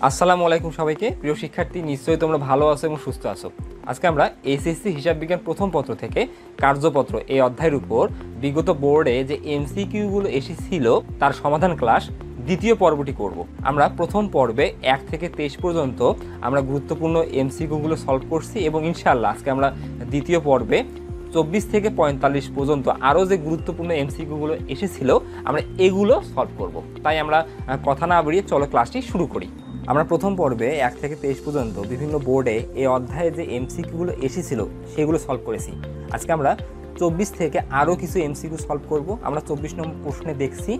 আসসালামু আলাইকুম সবাইকে। প্রিয় শিক্ষার্থী, নিশ্চয়ই তোমরা ভালো আছো এবং সুস্থ আছো। আজকে আমরা এসএসসি হিসাব বিজ্ঞান প্রথম পত্র থেকে কার্যপত্র এই অধ্যায়ের উপর বিগত বোর্ডে যে এমসিকিউগুলো এসেছিল তার সমাধান ক্লাস দ্বিতীয় পর্বটি করব। আমরা প্রথম পর্বে 1 থেকে 23 পর্যন্ত আমরা গুরুত্বপূর্ণ এমসিকিউগুলো সলভ করছি এবং ইনশাআল্লাহ আজকে আমরা দ্বিতীয় পর্বে 24 থেকে 45 পর্যন্ত আরও যে গুরুত্বপূর্ণ এমসিকিউগুলো এসেছিল আমরা এগুলো সলভ করব। তাই আমরা কথা না বাড়িয়ে চলো ক্লাসটি শুরু করি। আমরা প্রথম পর্বে 1 থেকে 23 পর্যন্ত বিভিন্ন বোর্ডে এই অধ্যায়ে যে এমসিকিউগুলো এসেছিল সেগুলো সলভ করেছি। আজকে আমরা 24 থেকে আরও কিছু এমসিকিউ সলভ করব। আমরা 24 নম্বর প্রশ্নে দেখছি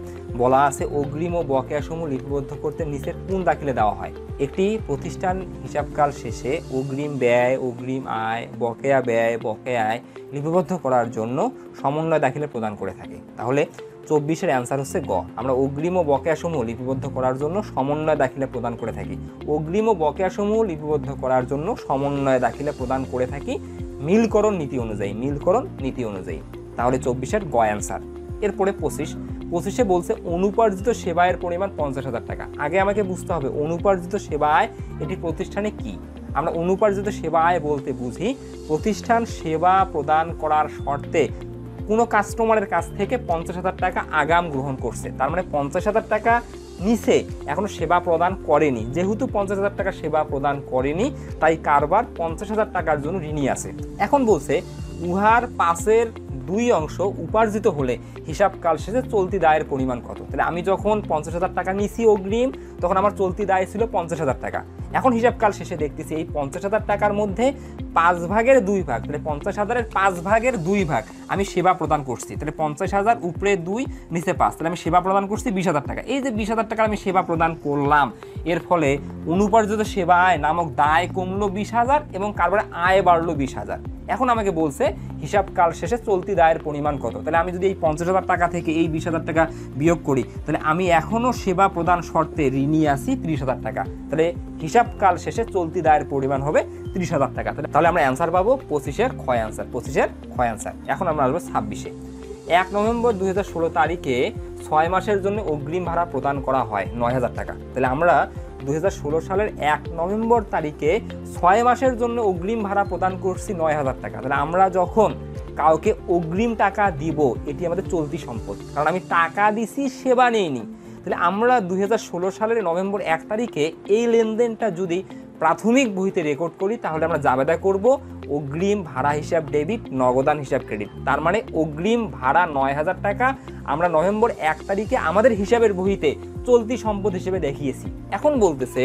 বলা আছে অগ্রিম ও বকেয়াসমূহ লিপিবদ্ধ করতে নিচের কোন দাখিলে দেওয়া হয়। একটি প্রতিষ্ঠান হিসাবকাল শেষে অগ্রিম ব্যয়, অগ্রিম আয়, বকেয়া ব্যয়, বকেয়া আয় লিপিবদ্ধ করার জন্য সমন্বয় দাখিলে প্রদান করে থাকে। তাহলে 24-এর অ্যান্সার হচ্ছে গ। আমরা অগ্রিম ও বকেয়াসমূহ লিপিবদ্ধ করার জন্য সমন্বয় দাখিলে প্রদান করে থাকি। অগ্রিম ও বকেয়াসমূহ লিপিবদ্ধ করার জন্য সমন্বয় দাখিলে প্রদান করে থাকি মিলকরণ নীতি অনুযায়ী। তাহলে 24-এর গ অ্যান্সার। এরপরে 25 বলছে অনুপার্জিত সেবায়ের পরিমাণ 50,000 টাকা। আগে আমাকে বুঝতে হবে অনুপার্জিত সেবা আয় এটি প্রতিষ্ঠানে কি। আমরা অনুপার্জিত সেবা আয় বলতে বুঝি প্রতিষ্ঠান সেবা প্রদান করার শর্তে কোনো কাস্টমারের কাছ থেকে 50,000 টাকা আগাম গ্রহণ করছে। তার মানে 50,000 টাকা নিচে এখনো সেবা প্রদান করেনি। যেহেতু 50,000 টাকা সেবা প্রদান করেনি তাই কারবার 50,000 টাকার জন্য ঋণী আছে। এখন বলছে উহার 5-এর 2 অংশ উপার্জিত হলে হিসাবকাল শেষে চলতি দায়ের পরিমাণ কত। তাহলে আমি যখন 50,000 টাকা নিছি অগ্রিম তখন আমার চলতি দায় ছিল 50,000 টাকা। এখন হিসাবকাল শেষে দেখতেছি এই 50,000 টাকার মধ্যে 5/2 ভাগ, তাহলে 50,000-এর 5/2 আমি সেবা প্রদান করছি। তাহলে 50,000 উপরে 2 নিচে 5, তাহলে আমি সেবা প্রদান করছি 20,000 টাকা। এই যে 20,000 টাকা আমি সেবা প্রদান করলাম, এর ফলে অনুপার্জিত সেবা আয় নামক দায় কমলো 20,000 এবং কারবারে আয় বাড়লো 20,000। এখন আমাকে বলছে হিসাবকাল শেষে চলতি দায়ের পরিমাণ কত। তাহলে আমি যদি এই 50,000 টাকা থেকে এই 20,000 টাকা বিয়োগ করি তাহলে আমি এখনও সেবা প্রদান শর্তে ঋণী আছি 30,000 টাকা। তাহলে হিসাবকাল শেষে চলতি দায়ের পরিমাণ হবে 30,000 টাকা। তাহলে আমরা অ্যান্সার পাবো 25-এর খ অ্যান্সার। এখন আমরা আসবো 26-এ। 1 নভেম্বর 2016 তারিখে 6 মাসের জন্য অগ্রিম ভাড়া প্রদান করা হয় 9,000 টাকা। তাহলে আমরা 2016 সালের 1 নভেম্বর তারিখে 6 মাসের জন্য অগ্রিম ভাড়া প্রদান করছি 9,000 টাকা। তাহলে আমরা যখন কাউকে অগ্রিম টাকা দিব এটি আমাদের চলতি সম্পদ, কারণ আমি টাকা দিছি সেবা নেইনি। তাহলে আমরা 2016 সালের নভেম্বর 1 তারিখে এই লেনদেনটা যদি প্রাথমিক বইতে রেকর্ড করি তাহলে আমরা জাবেদা করব অগ্রিম ভাড়া হিসাব ডেবিট, নগদান হিসাব ক্রেডিট। তার মানে অগ্রিম ভাড়া 9,000 টাকা আমরা নভেম্বর 1 তারিখে আমাদের হিসাবের বইতে চলতি সম্পদ হিসেবে দেখিয়েছি। এখন বলতেছে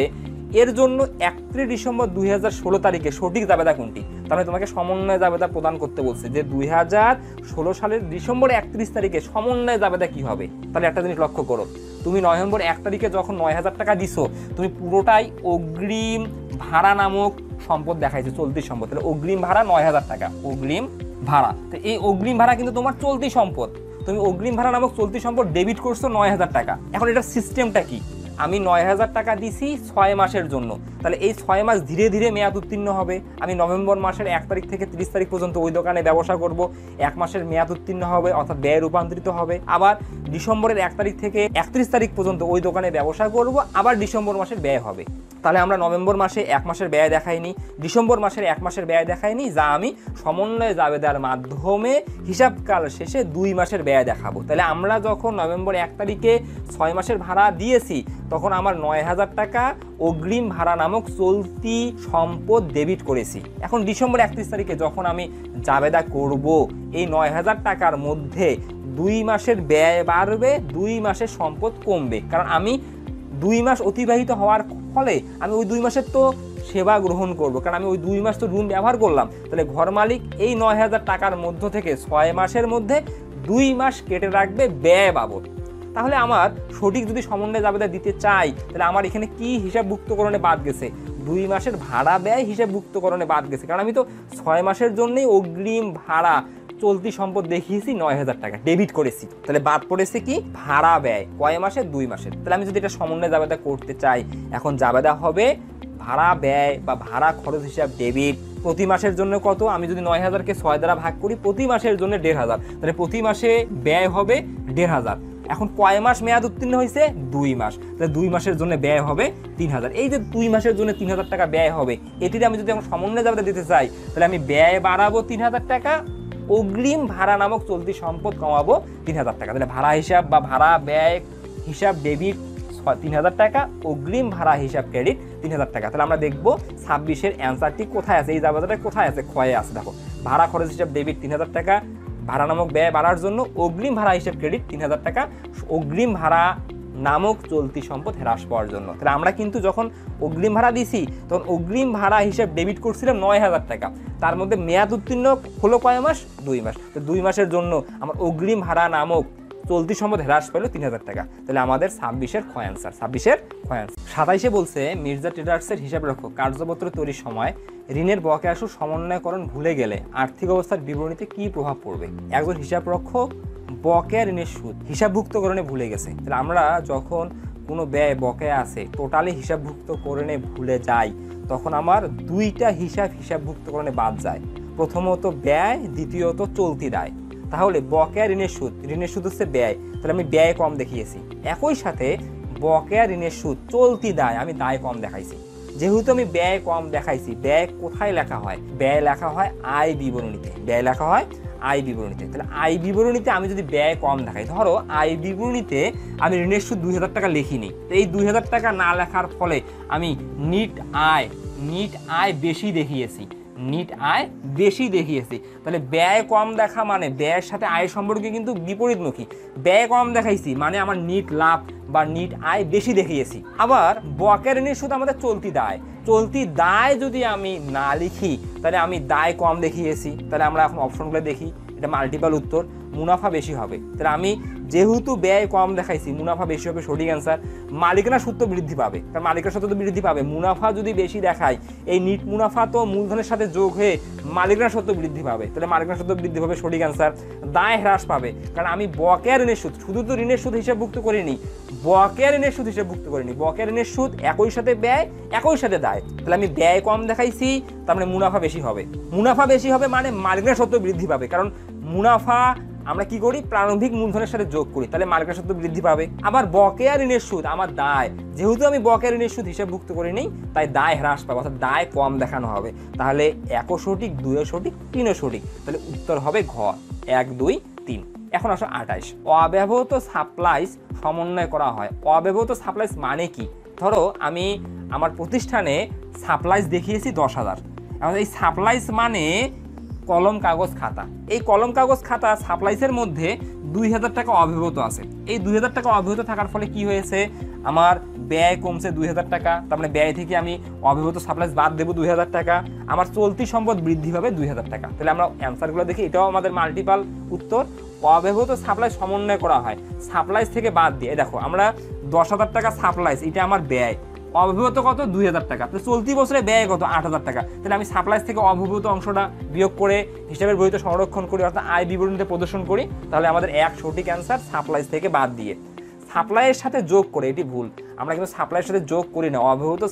এর জন্য 31 ডিসেম্বর 2016 তারিখে সঠিক জাবেদা কোনটি। তাহলে তোমাকে সমন্বয় জাবেদা প্রদান করতে বলছে যে 2016 সালের ডিসেম্বর 31 তারিখে সমন্বয় জাবেদা কি হবে। তাহলে একটা জিনিস লক্ষ্য করো, তুমি নভেম্বর 1 তারিখে যখন 9,000 টাকা দিছো তুমি পুরোটাই অগ্রিম ভাড়া নামক সম্পদ দেখাইছে, চলতি সম্পদ। তাহলে অগ্রিম ভাড়া 9,000 টাকা, অগ্রিম ভাড়া। তো এই অগ্রিম ভাড়া কিন্তু তোমার চলতি সম্পদ। তুমি অগ্রিম ভাড়া নামক চলতি সম্পদ ডেবিট করছো 9,000 টাকা। এখন এটার সিস্টেমটা কি? আমি 9,000 টাকা দিছি 6 মাসের জন্য। তাহলে এই 6 মাস ধীরে ধীরে মেয়াদ উত্তীর্ণ হবে। আমি নভেম্বর মাসের 1 তারিখ থেকে 30 তারিখ পর্যন্ত ওই দোকানে ব্যবসা করব। 1 মাসের মেয়াদ উত্তীর্ণ হবে অর্থাৎ ব্যয় রূপান্তরিত হবে। আবার ডিসেম্বরের 1 তারিখ থেকে 31 তারিখ পর্যন্ত ওই দোকানে ব্যবসা করব, আবার ডিসেম্বর মাসের ব্যয় হবে। তাহলে আমরা নভেম্বর মাসে 1 মাসের ব্যয় দেখাইনি, ডিসেম্বর মাসের 1 মাসের ব্যয় দেখাইনি, যা আমি সমন্বয় জাবেদার মাধ্যমে হিসাবকাল শেষে 2 মাসের ব্যয় দেখাবো। তাহলে আমরা যখন নভেম্বর 1 তারিখে 6 মাসের ভাড়া দিয়েছি তখন আমার 9,000 টাকা অগ্রিম ভাড়া নামক চলতি সম্পদ ডেবিট করেছি। এখন ডিসেম্বর 31 তারিখে যখন আমি জাবেদা করব এই 9,000 টাকার মধ্যে 2 মাসের ব্যয় বাড়বে, 2 মাসের সম্পদ কমবে। কারণ আমি 2 মাস অতিবাহিত হওয়ার ফলে আমি ওই 2 মাসের তো সেবা গ্রহণ করব, কারণ আমি ওই 2 মাস তো রুম ব্যবহার করলাম। তাহলে ঘর মালিক এই 9,000 টাকার মধ্য থেকে 6 মাসের মধ্যে 2 মাস কেটে রাখবে ব্যয় বাবদ। তাহলে আমার সঠিক যদি সমন্বয় জাবেদা দিতে চাই তাহলে আমার এখানে কি হিসাবভুক্তকরণে বাদ গেছে? 2 মাসের ভাড়া ব্যয় হিসাবভুক্তকরণে বাদ গেছে, কারণ আমি তো 6 মাসের জন্যই অগ্রিম ভাড়া চলতি সম্পদ দেখিয়েছি 9,000 টাকা ডেবিট করেছি। তাহলে বাদ পড়েছে কি? ভাড়া ব্যয়। কয় মাসের? 2 মাসের। তাহলে আমি যদি এটা সমন্বয় জাবেদা করতে চাই এখন জাবেদা হবে ভাড়া ব্যয় বা ভাড়া খরচ হিসাব ডেবিট। প্রতি মাসের জন্য কত? আমি যদি 9,000-কে 6 দ্বারা ভাগ করি প্রতি মাসের জন্য 1,500। তাহলে প্রতি মাসে ব্যয় হবে 1,500। এখন কয় মাস মেয়াদ উত্তীর্ণ হয়েছে? 2 মাস। তাহলে 2 মাসের জন্য ব্যয় হবে 3000। এই যে 2 মাসের জন্য 3000 টাকা ব্যয় হবে, এটির আমি যদি এখন সমন্বয় জাবেদা দিতে চাই, তাহলে আমি ব্যয় বাড়াবো 3000 টাকা, অগ্রিম ভাড়া নামক চলতি সম্পদ কমাবো 3000 টাকা। তাহলে ভাড়া হিসাব বা ভাড়া ব্যয় হিসাব ডেবিট 3000 টাকা, অগ্রিম ভাড়া হিসাব ক্রেডিট 3000 টাকা। তাহলে আমরা দেখবো 26-এর অ্যান্সারটি কোথায় আছে, এই জাবেদাটা কোথায় আছে, ক্ষয়ে আছে। দেখো, ভাড়া খরচ হিসাব ডেবিট 3000 টাকা, ভাড়া নামক ব্যয় বাড়ার জন্য অগ্রিম ভাড়া হিসাব ক্রেডিট 3000 টাকা, অগ্রিম ভাড়া নামক চলতি সম্পদ হ্রাস পাওয়ার জন্য। তাহলে আমরা কিন্তু যখন অগ্রিম ভাড়া দিছি তখন অগ্রিম ভাড়া হিসাব ডেবিট করছিলাম 9000 টাকা, তার মধ্যে মেয়াদ উত্তীর্ণ হলো কয় মাস? 2 মাস। তো 2 মাসের জন্য আমার অগ্রিম ভাড়া নামক চলতি সম্পদ হ্রাস পেল 3000 টাকা। তাহলে আমাদের 26-এর ক্ষয় অ্যান্সার। 26-এর ক্ষয় অ্যান্সার। 27-এ বলছে মির্জা ট্রেডার্সের হিসাব রক্ষক কার্যপত্র তৈরির সময় ঋণের বকেয়া সুদ সমন্বয়করণ ভুলে গেলে আর্থিক অবস্থার বিবরণীতে কি প্রভাব পড়বে? একজন হিসাব রক্ষক বকেয়া ঋণের সুদ হিসাবভুক্তকরণে ভুলে গেছে। তাহলে আমরা যখন কোনো ব্যয় বকেয়া আছে টোটালি হিসাবভুক্তকরণে ভুলে যাই, তখন আমার দুইটা হিসাবভুক্তকরণে বাদ যায়। প্রথমত ব্যয়, দ্বিতীয়ত চলতি দায়। তাহলে বকেয়া ঋণের সুদ হচ্ছে ব্যয়, তাহলে আমি ব্যয় কম দেখিয়েছি। একই সাথে বকেয়া ঋণের সুদ চলতি দায়, আমি দায় কম দেখাইছি। যেহেতু আমি ব্যয় কম দেখাইছি, ব্যয় কোথায় লেখা হয়? ব্যয় লেখা হয় আয় বিবরণীতে। ব্যয় লেখা হয় আয় বিবরণীতে। তাহলে আয় বিবরণীতে আমি যদি ব্যয় কম দেখাই, ধরো আয় বিবরণীতে আমি ঋণের সুদ 2000 টাকা লিখিনি, তো এই 2000 টাকা না লেখার ফলে আমি নিট আয় বেশি দেখিয়েছি, তাহলে ব্যয় কম দেখা মানে ব্যয়ের সাথে আয় সম্পর্কে কিন্তু বিপরীতমুখী। ব্যয় কম দেখাইছি মানে আমার নিট লাভ বা নিট আয় বেশি দেখিয়েছি। আবার বকেয়া ঋণের সুদ আমাদের চলতি দায় যদি আমি না লিখি, তাহলে আমি দায় কম দেখিয়েছি। তাহলে আমরা এখন অপশনগুলো দেখি, এটা মাল্টিপল উত্তর, মুনাফা বেশি হবে। তাহলে আমি যেহেতু ব্যয় কম দেখাইছি, মুনাফা বেশি হবে, সঠিক অ্যান্সার। মালিকানা সূত্র বৃদ্ধি পাবে, কারণ মালিকানা সূত্র বৃদ্ধি পাবে। মুনাফা যদি বেশি দেখায়, এই নিট মুনাফা তো মূলধনের সাথে যোগ হয়ে মালিকানা সূত্র বৃদ্ধি পাবে, তাহলে মালিকানা সূত্র বৃদ্ধি পাবে, সঠিক অ্যান্সার। দায় হ্রাস পাবে, কারণ আমি বকেয়া ঋণের সুদ শুধু তো ঋণের সুদ হিসাবভুক্ত করিনি, বকেয়া ঋণের সুদ হিসাবভুক্ত করিনি। বকেয়া ঋণের সুদ একই সাথে ব্যয়, একই সাথে দায়। তাহলে আমি ব্যয় কম দেখাইছি, তার মানে মুনাফা বেশি হবে মানে মালিকানা সূত্র বৃদ্ধি পাবে, কারণ মুনাফা আমরা কি করি? প্রারম্ভিক মূলধনের সাথে যোগ করি, তাহলে মালিকানা সূত্র বৃদ্ধি পাবে। আবার বকেয়া ঋণের সুদ আমার দায়, যেহেতু আমি বকেয়া ঋণের সুদ হিসাবভুক্ত করি নেই, তাই দায় হ্রাস পাবে, অর্থাৎ দায় কম দেখানো হবে। তাহলে 1 সঠিক, 2 সঠিক, 3 সঠিক। তাহলে উত্তর হবে ঘ, 1, 2, 3। এখন আসো 28। অব্যবহৃত সাপ্লাইস সমন্বয় করা হয়। অব্যবহৃত সাপ্লাইস মানে কি? ধরো আমি আমার প্রতিষ্ঠানে সাপ্লাইস দেখিয়েছি 10,000। এখন এই সাপ্লাইস মানে কলম কাগজ খাতা। এই কলম কাগজ খাতা সাপ্লাইসের মধ্যে 2000 টাকা অব্যবহৃত আছে। এই 2000 টাকা অব্যবহৃত থাকার ফলে কি হয়েছে? আমার ব্যয় কমছে 2000 টাকা, তার মানে ব্যয় থেকে আমি অব্যবহৃত সাপ্লাইস বাদ দেবো 2000 টাকা, আমার চলতি সম্পদ বৃদ্ধি পাবে 2000 টাকা। তাহলে আমরা অ্যান্সারগুলো দেখি, এটাও আমাদের মাল্টিপাল উত্তর। অব্যবহৃত সাপ্লাইস সমন্বয় করা হয় সাপ্লাইস থেকে বাদ দিয়ে। দেখো আমরা 10,000 টাকা সাপ্লাইস, এটা আমার ব্যয়, অব্যবহৃত কত? 2000 টাকা। তো চলতি বছরে ব্যয় কত? 8,000 টাকা। তাহলে আমি সাপ্লাইস থেকে অব্যবহৃত অংশটা বিয়োগ করে হিসাবের বইতে সংরক্ষণ করি, অর্থাৎ আয় বিবরণীতে প্রদর্শন করি। তাহলে আমাদের 1 সঠিক অ্যান্সার, সাপ্লাইস থেকে বাদ দিয়ে। সাপ্লাইয়ের সাথে যোগ করে, এটি ভুল, আমরা কিন্তু সাপ্লাইয়ের সাথে যোগ করি না, অব্যবহৃত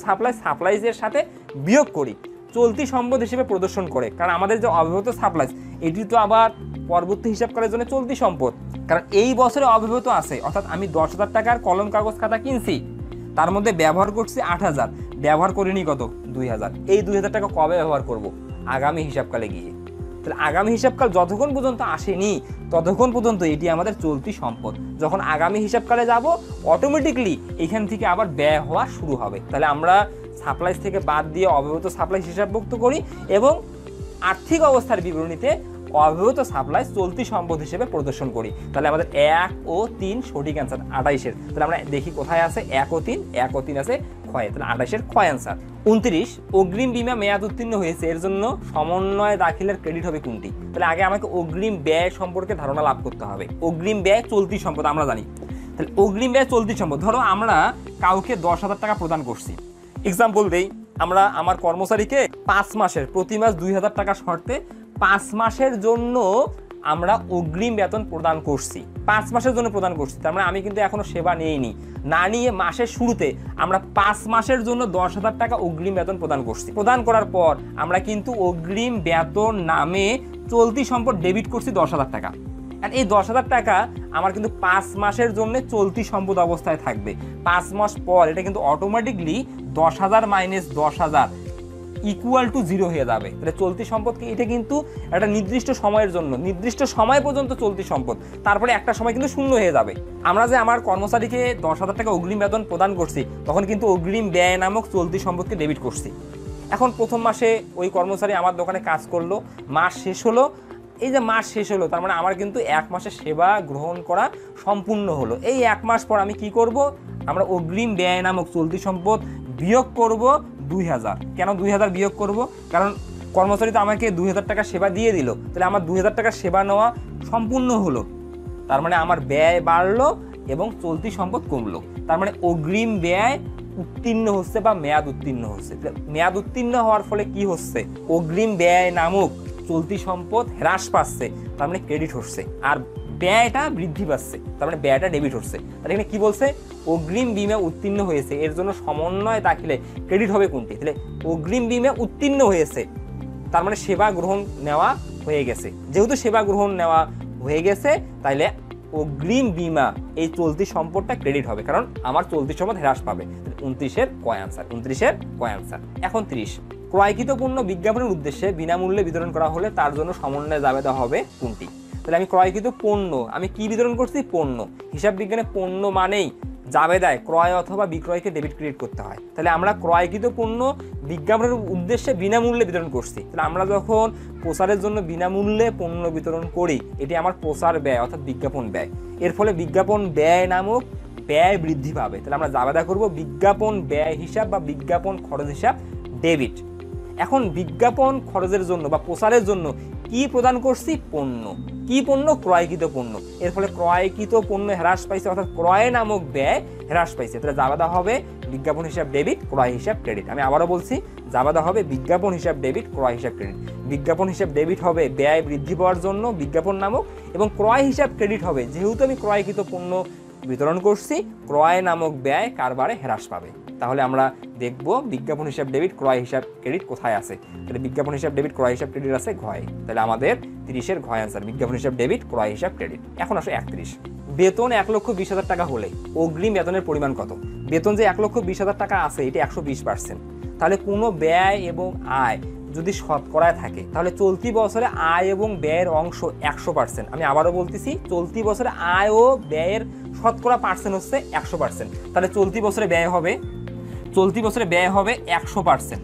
সাপ্লাইসের সাথে বিয়োগ করি, চলতি সম্পদ হিসেবে প্রদর্শন করে। কারণ আমাদের যে অব্যবহৃত সাপ্লাইস, এটি তো আবার পরবর্তী হিসাবকালের জন্য চলতি সম্পদ, কারণ এই বছরে অব্যবহৃত আছে। অর্থাৎ আমি 10,000 টাকার কলম কাগজ খাতা কিনছি, তার মধ্যে ব্যবহার করছি 8,000, ব্যবহার করিনি কত? 2,000। এই 2,000 টাকা কবে ব্যবহার করব? আগামী হিসাবকালে গিয়ে। তাহলে আগামী হিসাবকাল যতক্ষণ পর্যন্ত আসেনি, ততক্ষণ পর্যন্ত এটি আমাদের চলতি সম্পদ। যখন আগামী হিসাবকালে যাব, অটোমেটিকলি এখান থেকে আবার ব্যয় হওয়া শুরু হবে। তাহলে আমরা সাপ্লাইস থেকে বাদ দিয়ে অব্যবহৃত সাপ্লাইস হিসাবভুক্ত করি এবং আর্থিক অবস্থার বিবরণীতে অব্যবহৃত সাপ্লাইস চলতি সম্পদ হিসেবে প্রদর্শন করি। তাহলে আমাদের 1 ও 3 সঠিক অ্যান্সার 28-এর। তাহলে আমরা দেখি কোথায় আছে 1 ও 3 আছে ক্ষয়, তাহলে 28-এর ক্ষয় অ্যান্সার। 29, অগ্রিম বীমা মেয়াদ উত্তীর্ণ হয়েছে, এর জন্য সমন্বয় দাখিলের ক্রেডিট হবে কোনটি? তাহলে আগে আমাকে অগ্রিম ব্যয় সম্পর্কে ধারণা লাভ করতে হবে। অগ্রিম ব্যয় চলতি সম্পদ আমরা জানি, তাহলে অগ্রিম ব্যয় চলতি সম্পদ। ধরো আমরা কাউকে 10,000 টাকা প্রদান করছি, এক্সাম্পল দেই, আমরা আমার কর্মচারীকে 5 মাসের প্রতি মাস 2,000 টাকা শর্তে 5 মাসের জন্য আমরা অগ্রিম বেতন প্রদান করছি, 5 মাসের জন্য প্রদান করছি। তার মানে আমি কিন্তু এখনো সেবা নিইনি, না নিয়ে মাসের শুরুতে আমরা 5 মাসের জন্য 10,000 টাকা অগ্রিম বেতন প্রদান করছি। প্রদান করার পর আমরা কিন্তু অগ্রিম বেতন নামে চলতি সম্পদ ডেবিট করছি 10,000 টাকা। আর এই 10,000 টাকা আমার কিন্তু 5 মাসের জন্য চলতি সম্পদ অবস্থায় থাকবে। 5 মাস পর এটা কিন্তু অটোমেটিকলি 10,000 মাইনাস 10,000 ইকুয়াল টু 0 হয়ে যাবে। তাহলে চলতি সম্পদকে এটা কিন্তু একটা নির্দিষ্ট সময়ের জন্য, নির্দিষ্ট সময় পর্যন্ত চলতি সম্পদ, তারপরে একটা সময় কিন্তু শূন্য হয়ে যাবে। আমরা যে আমার কর্মচারীকে 10,000 টাকা অগ্রিম বেতন প্রদান করছি, তখন কিন্তু অগ্রিম ব্যয় নামক চলতি সম্পদকে ডেবিট করছি। এখন প্রথম মাসে ওই কর্মচারী আমার দোকানে কাজ করলো, মাস শেষ হলো। এই যে মাস শেষ হলো, তার মানে আমার কিন্তু 1 মাসের সেবা গ্রহণ করা সম্পূর্ণ হলো। এই 1 মাস পর আমি কি করব, আমরা অগ্রিম ব্যয় নামক চলতি সম্পদ বিয়োগ করব 2,000। কেন 2,000 বিয়োগ করব? কারণ কর্মচারী তো আমাকে 2,000 টাকা সেবা দিয়ে দিল, তাহলে আমার 2,000 টাকা সেবা নেওয়া সম্পূর্ণ হলো। তার মানে আমার ব্যয় বাড়লো এবং চলতি সম্পদ কমলো। তার মানে অগ্রিম ব্যয় উত্তীর্ণ হচ্ছে বা মেয়াদ উত্তীর্ণ হচ্ছে। মেয়াদ উত্তীর্ণ হওয়ার ফলে কি হচ্ছে, অগ্রিম ব্যয় নামক চলতি সম্পদ হ্রাস পাচ্ছে, তার মানে ক্রেডিট হচ্ছে। আর ব্যয়টা বৃদ্ধি পাচ্ছে, তার মানে ব্যয়টা ডেবিট হচ্ছে। তাহলে এখানে কি বলছে, অগ্রিম বিমে উত্তীর্ণ হয়েছে, এর জন্য সমন্বয় থাকলে ক্রেডিট হবে কোনটি? তাহলে অগ্রিম বিমে উত্তীর্ণ হয়েছে, তার মানে সেবা গ্রহণ নেওয়া হয়ে গেছে। যেহেতু সেবা গ্রহণ নেওয়া হয়ে গেছে, তাইলে অগ্রিম বিমা এই চলতি সম্পদটা ক্রেডিট হবে, কারণ আমার চলতি সম্পদ হ্রাস পাবে। 29-এর কয় আনসার? 29-এর কয় আনসার? এখন 30, ক্রয়কৃত পণ্য বিজ্ঞাপনের উদ্দেশ্যে বিনামূল্যে বিতরণ করা হলে তার জন্য সমন্বয় জাবেদা হবে কোনটি? তাহলে আমি ক্রয়কৃত পণ্য, আমি কি বিতরণ করছি? পণ্য। হিসাব বিজ্ঞানে পণ্য মানেই জাবেদায় ক্রয় অথবা বিক্রয়কে ডেবিট ক্রেডিট করতে হয়। তাহলে আমরা ক্রয়কৃত পণ্য বিজ্ঞাপনের উদ্দেশ্যে বিনামূল্যে বিতরণ করছি। তাহলে আমরা যখন প্রচারের জন্য বিনামূল্যে পণ্য বিতরণ করি, এটি আমার প্রচার ব্যয় অর্থাৎ বিজ্ঞাপন ব্যয়। এর ফলে বিজ্ঞাপন ব্যয় নামক ব্যয় বৃদ্ধি পাবে। তাহলে আমরা জাবেদা করব বিজ্ঞাপন ব্যয় হিসাব বা বিজ্ঞাপন খরচ হিসাব ডেবিট। এখন বিজ্ঞাপন খরচের জন্য বা প্রচারের জন্য কি প্রদান করছি? পণ্য। কি পণ্য? ক্রয়কৃত পণ্য। এর ফলে ক্রয়কৃত পণ্য হ্রাস পাইছে, অর্থাৎ ক্রয় নামক ব্যয় হ্রাস পাইছে। তাহলে জাবেদা হবে বিজ্ঞাপন হিসাব ডেবিট, ক্রয় হিসাব ক্রেডিট। আমি আবারও বলছি, জাবেদা হবে বিজ্ঞাপন হিসাব ডেবিট, ক্রয় হিসাব ক্রেডিট। বিজ্ঞাপন হিসাব ডেবিট হবে ব্যয় বৃদ্ধি পাওয়ার জন্য বিজ্ঞাপন নামক, এবং ক্রয় হিসাব ক্রেডিট হবে যেহেতু আমি ক্রয়কৃত পণ্য বিতরণ করছি, ক্রয় নামক ব্যয় কারবারে হ্রাস পাবে। তাহলে আমরা দেখব বিজ্ঞাপন হিসাব ডেবিট, ক্রয় হিসাব ক্রেডিট কোথায় আছে। তাহলে বিজ্ঞাপন হিসাব ডেবিট, ক্রয় হিসাব ক্রেডিট আছে ঘয়। তাহলে আমাদের 30-এর ঘয় আনসার বিজ্ঞাপন হিসাব ডেবিট, ক্রয় হিসাব ক্রেডিট। এখন আসো 31, বেতন 1,20,000 টাকা হলে অগ্রিম বেতনের পরিমাণ কত? বেতন যে 1,20,000 টাকা আছে, এটা 120%। তাহলে কোনো ব্যয় এবং আয় যদি শতকরায় থাকে, তাহলে চলতি বছরে আয় এবং ব্যয়ের অংশ 100%। আমি আবারও বলতেছি, চলতি বছরে আয় ও ব্যয়ের শতকরা পার্সেন্ট হচ্ছে 100%। তাহলে চলতি বছরে ব্যয় হবে 100%।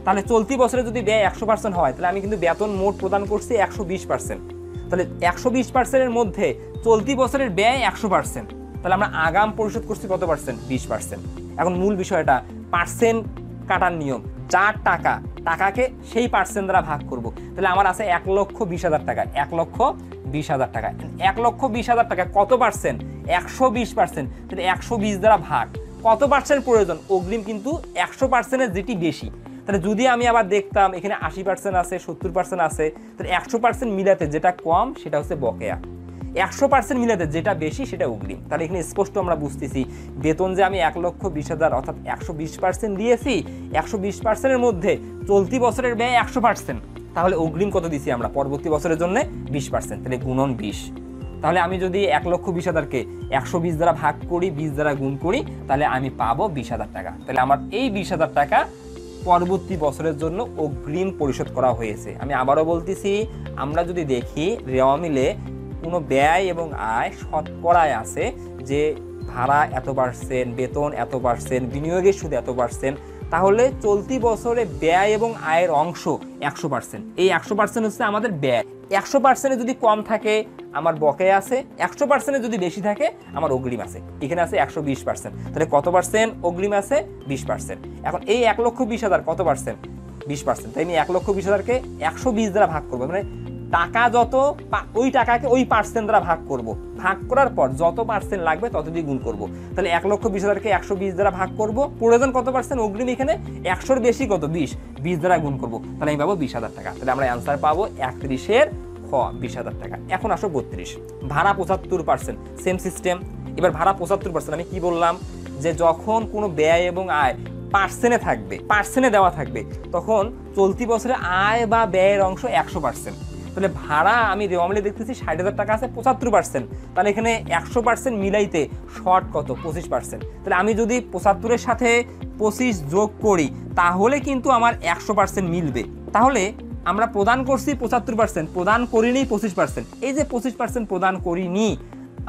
তাহলে চলতি বছরে যদি ব্যয় 100% হয়, তাহলে আমি কিন্তু বেতন মোট প্রদান করছি 120%। তাহলে 120%-এর মধ্যে চলতি বছরের ব্যয় 100%। তাহলে আমরা আগাম পরিশোধ করছি কত পার্সেন্ট? 20%। এখন মূল বিষয়টা পার্সেন্ট কাটার নিয়ম, যার টাকাকে সেই পার্সেন্ট দ্বারা ভাগ করব। তাহলে আমার আছে 1,20,000 টাকা। 1,20,000 টাকা, 1,20,000 টাকা কত পার্সেন্ট? 120%। তাহলে 120 দ্বারা ভাগ, কত পার্সেন্ট প্রয়োজন? অগ্রিম কিন্তু 100%-এর যেটি বেশি। তাহলে যদি আমি আবার দেখতাম এখানে 80% আছে, 70% আছে, তাহলে 100% মিলাতে যেটা কম সেটা হচ্ছে বকেয়া, 100% মিলাতে যেটা বেশি সেটা অগ্রিম। তাহলে এখানে স্পষ্ট আমরা বুঝতেছি বেতন যে আমি 1,20,000 অর্থাৎ 120% দিয়েছি, 120%-এর মধ্যে চলতি বছরের ব্যয় 100%, তাহলে অগ্রিম কত দিছি আমরা? পরবর্তী বছরের জন্য 20%। তাহলে গুণন 20। তাহলে আমি যদি 1,20,000-কে 120 দ্বারা ভাগ করি, 20 দ্বারা গুণ করি, তাহলে আমি পাবো 20,000 টাকা। তাহলে আমার এই 20,000 টাকা পরবর্তী বছরের জন্য অগ্রিম পরিশোধ করা হয়েছে। আমি আবারও বলতেছি, আমরা যদি দেখি রেওয়া মিলে কোনো ব্যয় এবং আয় শতকরায় আছে যে ভাড়া এত পার্সেন্ট, বেতন এত পার্সেন্ট, বিনিয়োগের সুদ এত পার্সেন্ট, তাহলে চলতি বছরে ব্যয় এবং আয়ের অংশ 100%। এই 100% হচ্ছে আমাদের ব্যয়। 100%-এ যদি কম থাকে আমার বকেয়া আছে, 100%-এ যদি বেশি থাকে আমার অগ্রিম আছে। এখানে আছে 120%। তাহলে কত পার্সেন্ট অগ্রিম আছে? 20%। এখন এই 1,20,000 কত পার্সেন্ট? 20%। তাই আমি 1,20,000-কে 120 দ্বারা ভাগ করবো, মানে টাকা যত, ওই টাকাকে ওই পার্সেন্ট দ্বারা ভাগ করব। ভাগ করার পর যত পার্সেন্ট লাগবে তত দিয়ে গুণ করব। তাহলে 1,20,000-কে 120 দ্বারা ভাগ করব। প্রয়োজন কত পার্সেন্ট অগ্রিম? এখানে 100-এর বেশি কত? 20 দ্বারা গুণ করব। তাহলে আমি পাবো 20,000 টাকা। তাহলে আমরা অ্যান্সার পাবো 31-এর খ, 20,000 টাকা। এখন আসো 32, ভাড়া 75%। Same system. এবার ভাড়া 75%, আমি কি বললাম যে যখন কোনো ব্যয় এবং আয় পার্সেন্টে থাকবে, পার্সেন্টে দেওয়া থাকবে, তখন চলতি বছরে আয় বা ব্যয়ের অংশ 100%। তাহলে ভাড়া আমি রেওয়া মিলে দেখতেছি 60,000 টাকা আছে 75%, তাহলে এখানে 100% মিলাইতে শর্ট কত 25%। তাহলে আমি যদি 75-এর সাথে 25 যোগ করি তাহলে কিন্তু আমার 100% মিলবে। তাহলে আমরা প্রদান করছি 75%, প্রদান করিনি 25%। এই যে 25% প্রদান করিনি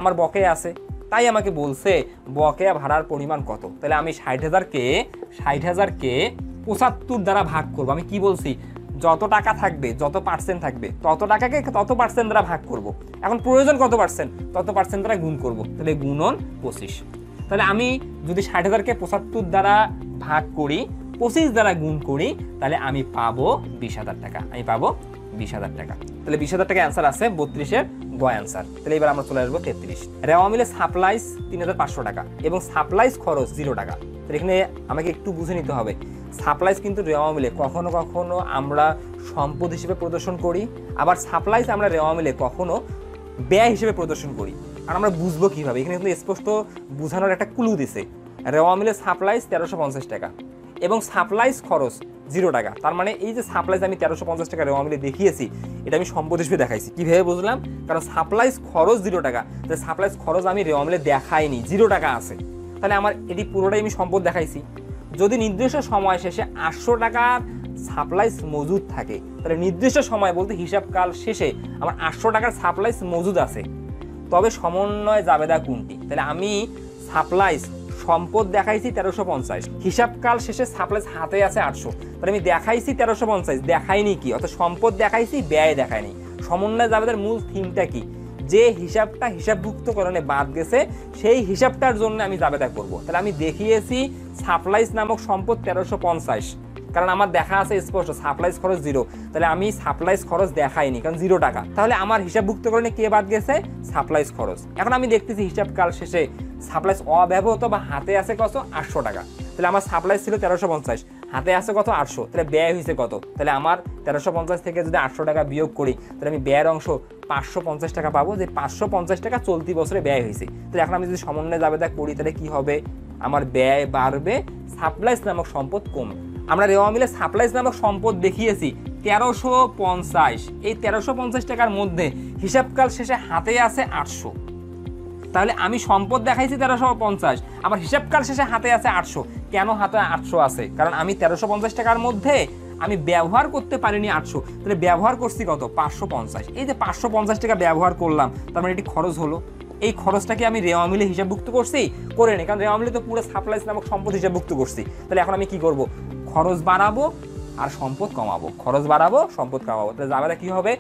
আমার বকেয়া আছে, তাই আমাকে বলছে বকেয়া ভাড়ার পরিমাণ কত। তাহলে আমি 60,000-কে 75 দ্বারা ভাগ করব। আমি কি বলছি, যত টাকা থাকবে, যত পার্সেন্ট থাকবে, তত টাকাকে তত পার্সেন্ট দ্বারা ভাগ করব। এখন প্রয়োজন কত পার্সেন্ট, তত পার্সেন্ট দ্বারা গুণ করব। তাহলে গুণন 25। তাহলে আমি যদি 60,000-কে 75 দ্বারা ভাগ করি, 25 দ্বারা গুণ করি, তাহলে আমি পাবো 20,000 টাকা। আমি পাবো 20,000 টাকা। তাহলে 20,000 টাকা অ্যান্সার আছে 32-এর গ অ্যান্সার। তাহলে এবার আমরা চলে আসবো 33। রেওয়া মিলে সাপ্লাইস 3,500 টাকা এবং সাপ্লাইস খরচ 0 টাকা। তাহলে এখানে আমাকে একটু বুঝে নিতে হবে, সাপ্লাইস কিন্তু রেওয়া মিলে কখনো কখনো আমরা সম্পদ হিসেবে প্রদর্শন করি, আবার সাপ্লাইস আমরা রেওয়া মিলে কখনো ব্যয় হিসেবে প্রদর্শন করি। আর আমরা বুঝবো কিভাবে, এখানে কিন্তু স্পষ্ট বোঝানোর একটা ক্লু দিছে। রেওয়া মিলে সাপ্লাইস 1350 টাকা এবং সাপ্লাইস খরচ 0 টাকা। তার মানে এই যে সাপ্লাইস আমি 1350 টাকা রেওয়া মিলে দেখিয়েছি, এটা আমি সম্পদ হিসেবে দেখাইছি। কিভাবে বুঝলাম, কারণ সাপ্লাইস খরচ 0 টাকা, তাহলে সাপ্লাইস খরচ আমি রেওয়া মিলে দেখাইনি, 0 টাকা আছে। তাহলে আমার এটি পুরোটাই আমি সম্পদ দেখাইছি। যদি নির্দিষ্ট সময় শেষে 800 টাকার সাপ্লাইস মজুদ থাকে, তাহলে নির্দিষ্ট সময় বলতে হিসাবকাল শেষে আমার 800 টাকার সাপ্লাইস মজুদ আছে, তবে সমন্বয় জাবেদা কোনটি? তাহলে আমি সাপ্লাইস সম্পদ দেখাইছি 1350, হিসাবকাল শেষে সাপ্লাইস হাতে আছে 800, তাহলে আমি দেখাইছি 1350, দেখাইনি কি, অর্থাৎ সম্পদ দেখাইছি, ব্যয় দেখাইনি। সমন্বয় জাবেদার মূল থিমটা কি? যে হিসাবটা হিসাবভুক্তকরণে বাদ গেছে সেই হিসাবটার জন্য আমি জাবেদা করব। তাহলে আমি দেখিয়েছি সাপ্লাইস নামক সম্পদ 1350, কারণ আমার দেখা আছে স্পষ্ট সাপ্লাইস খরচ 0, তাহলে আমি সাপ্লাইস খরচ দেখাইনি কারণ 0 টাকা। তাহলে আমার হিসাবভুক্তকরণে কে বাদ গেছে? সাপ্লাইস খরচ। এখন আমি দেখতেছি হিসাবকাল শেষে সাপ্লাইস অব্যবহৃত বা হাতে আছে কত? 800 টাকা। তাহলে আমার সাপ্লাইস ছিল 1350, হাতে আছে কত? 800, তাহলে ব্যয় হয়েছে কত? তাহলে আমার 1350 থেকে যদি 800 টাকা বিয়োগ করি, তাহলে আমি ব্যয়ের অংশ 550 টাকা পাবো, যে 550 টাকা চলতি বছরে ব্যয় হয়েছে। তাহলে এখন আমি যদি সমন্বয় জাবেদা করি, তাহলে কি হবে? আমার ব্যয় বাড়বে, সাপ্লাইস নামক সম্পদ কমবে। আমরা রেওয়া মিলে সাপ্লাইস নামক সম্পদ দেখিয়েছি 1350, এই 1350 টাকার মধ্যে হিসাবকাল শেষে হাতে আছে 800, তাহলে আমি সম্পদ দেখাইছি 1350, আমার হিসাবকাল শেষে হাতে আছে 800। কেন হাতে 800 আছে? কারণ আমি 1350 টাকার মধ্যে আমি ব্যবহার করতে পারিনি 800, তাহলে ব্যবহার করছি কত? 550। এই যে 550 টাকা ব্যবহার করলাম, তার মানে এটি খরচ হলো। এই খরচটাকে আমি রেওয়া মিলে হিসাবভুক্ত করছি? করে নি, কারণ রেওয়া মিলে তো পুরো সাপ্লাইস নামক সম্পদ হিসাবভুক্ত করছি। তাহলে এখন আমি কি করব? খরচ বাড়াবো আর সম্পদ কমাবো, খরচ বাড়াবো, সম্পদ কমাবো। তাহলে জাবেদা কি হবে?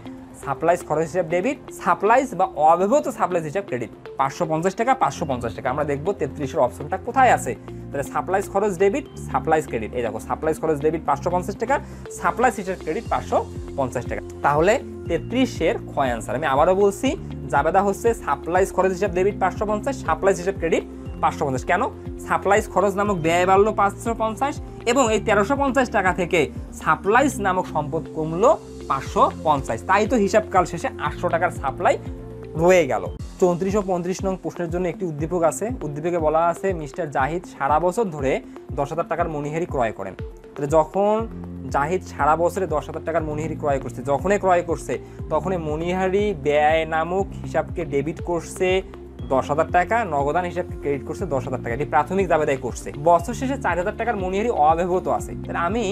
সাপ্লাইস খরচ হিসাব ডেবিট, সাপ্লাইস বা অব্যবহৃত সাপ্লাইস হিসাব ক্রেডিট। 550 টাকা 550 টাকা। আমরা দেখবো 33-এর অপশনটা কোথায় আছে। তাহলে সাপ্লাইস খরচ ডেবিট, সাপ্লাইস ক্রেডিট। এই দেখো সাপ্লাইস খরচ ডেবিট 550 টাকা, সাপ্লাইস হিসাব ক্রেডিট 550 টাকা। তাহলে 33-এর খ অ্যান্সার। আমি আবারও বলছি, জাবেদা হচ্ছে সাপ্লাইস খরচ হিসাব ডেবিট 550, সাপ্লাইস হিসাব ক্রেডিট 550। কেন? সাপ্লাইস খরচ নামক ব্যয় বাড়লো 550 এবং এই 1350 টাকা থেকে সাপ্লাইস নামক সম্পদ কমলো 550, তাই তো হিসাবকাল শেষে 800 টাকার সাপ্লাই রয়ে গেল। 34 ও 35 নং প্রশ্নের জন্য একটি উদ্দীপক আছে। উদ্দীপকে বলা আছে মিস্টার জাহিদ সারা বছর ধরে 10,000 টাকার মণিহারি ক্রয় করেন। তাহলে যখন জাহিদ সারা বছরে 10,000 টাকার মণিহারি ক্রয় করছে, যখনই ক্রয় করছে তখনই মণিহারি ব্যয় নামক হিসাবকে ডেবিট করছে 10,000 টাকা, নগদান হিসাবকে ক্রেডিট করছে 10,000 টাকা। এটি প্রাথমিক জাবেদায় করছে। বছর শেষে 4,000 টাকার মণিহারি অব্যবহৃত আছে, তাহলে আমি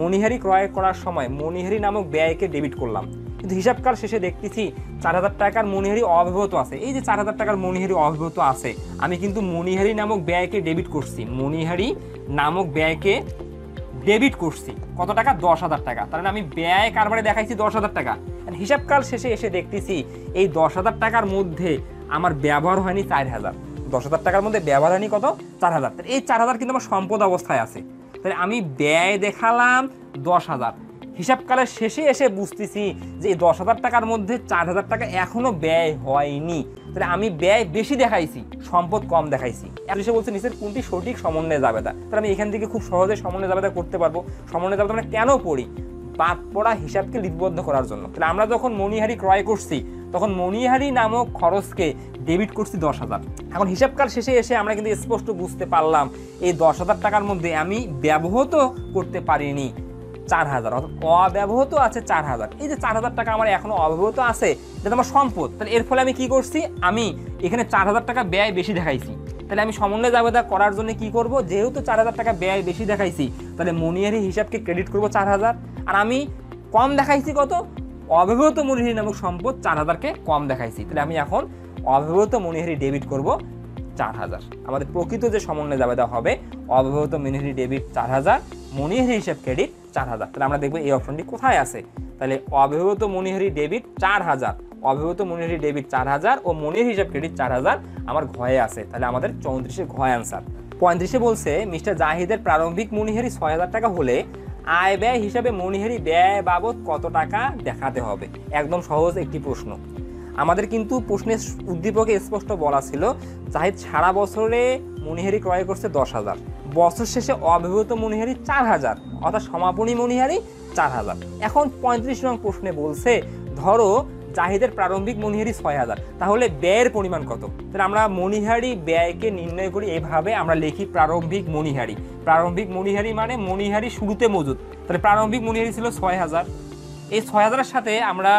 মণিহারি ক্রয় করার সময় মণিহারি নামক ব্যয়কে ডেবিট করলাম, কিন্তু হিসাবকাল শেষে দেখতেছি 4,000 টাকার মণিহারি অব্যবহৃত আছে। এই যে 4,000 টাকার মণিহারি অব্যবহৃত আছে, আমি কিন্তু মণিহারি নামক ব্যয়কে ডেবিট করছি, মণিহারি নামক ব্যয়কে ডেবিট করছি কত টাকা? 10,000 টাকা। তাহলে আমি ব্যয় কারবারে দেখাইছি 10,000 টাকা, হিসাবকাল শেষে এসে দেখতেছি এই 10,000 টাকার মধ্যে আমার ব্যবহার হয়নি 4,000। 10,000 টাকার মধ্যে ব্যবহার হয়নি কত? 4,000। এই 4,000 কিন্তু আমার সম্পদ অবস্থায় আছে। তাহলে আমি ব্যয় দেখালাম 10,000, হিসাবকালের শেষে এসে বুঝতেছি যে এই 10,000 টাকার মধ্যে 4,000 টাকা এখনো ব্যয় হয়নি, তাহলে আমি ব্যয় বেশি দেখাইছি, সম্পদ কম দেখাইছি। এসে বলছে নিচের কোনটি সঠিক সমন্বয় জাবেদা। তাহলে আমি এখান থেকে খুব সহজে সমন্বয় জাবেদা করতে পারবো। সমন্বয় জাবেদা আমরা কেন পড়ি? বাদ পড়া হিসাবকে লিপিবদ্ধ করার জন্য। তাহলে আমরা যখন মণিহারি ক্রয় করছি তখন মণিহারি নামক খরচকে ডেবিট করছি 10,000। এখন হিসাবকাল শেষে এসে আমরা কিন্তু স্পষ্ট বুঝতে পারলাম এই 10,000 টাকার মধ্যে আমি ব্যবহৃত করতে পারিনি 4000, অর্থাৎ অব্যবহৃত আছে 4000। এই যে 4000 টাকা আমার এখনো অব্যবহৃত আছে, এটা আমার সম্পদ। তাহলে এর ফলে আমি কি করছি, আমি এখানে 4000 টাকা ব্যয় বেশি দেখাইছি। তাহলে আমি সমন্বয় জাবেদা করার জন্য কি করব, যেহেতু 4000 টাকা ব্যয় বেশি দেখাইছি, তাহলে মনিহারি হিসাবকে ক্রেডিট করব 4000। আর আমি কম দেখাইছি কত, অব্যবহৃত মনিহারি নামক সম্পদ 4000কে কম দেখাইছি। তাহলে আমি এখন অব্যবহৃত মনিহারি ডেবিট করব 4000। আমাদের প্রকৃত যে সমন্বয় জাবেদা হবে, অব্যবহৃত মনিহারি ডেবিট 4000, মনিহারি হিসাব ক্রেডিট 4000। তাহলে আমরা দেখব এই অপশনটি কোথায় আছে। তাহলে অব্যবহৃত মনিহারি ডেবিট 4000, অব্যবহৃত মনিহারি ডেবিট 4000 ও মনিহারি হিসাব ক্রেডিট 4000 আমার ঘয়ে আছে। তাহলে আমাদের 34 ঘয় আনসার। 35 বলছে মিস্টার জাহিদের প্রারম্ভিক মনিহারি 6000 টাকা হলে আয় ব্যয় হিসাবে মনিহারি ব্যয় বাবদ কত টাকা দেখাতে হবে। একদম সহজ একটি প্রশ্ন। আমাদের কিন্তু প্রশ্নের উদ্দীপকে স্পষ্ট বলা ছিল জাহিদ সারা বছরে মনিহারি ক্রয় করছে 10,000, বছর শেষে অব্যবহৃত মনিহারি 4000, অর্থাৎ সমাপনী মনিহারি 4000। এখন 35 নং প্রশ্নে বলছে ধরো জাহিদের প্রারম্ভিক মনিহারি 6000, তাহলে ব্যয়ের পরিমাণ কত। তাহলে আমরা মনিহারি ব্যয়কে নির্ণয় করি এভাবে, আমরা লিখি প্রারম্ভিক মনিহারি। প্রারম্ভিক মনিহারি মানে মনিহারি শুরুতে মজুদ। তাহলে প্রারম্ভিক মনিহারি ছিল 6000, এই 6000-এর সাথে আমরা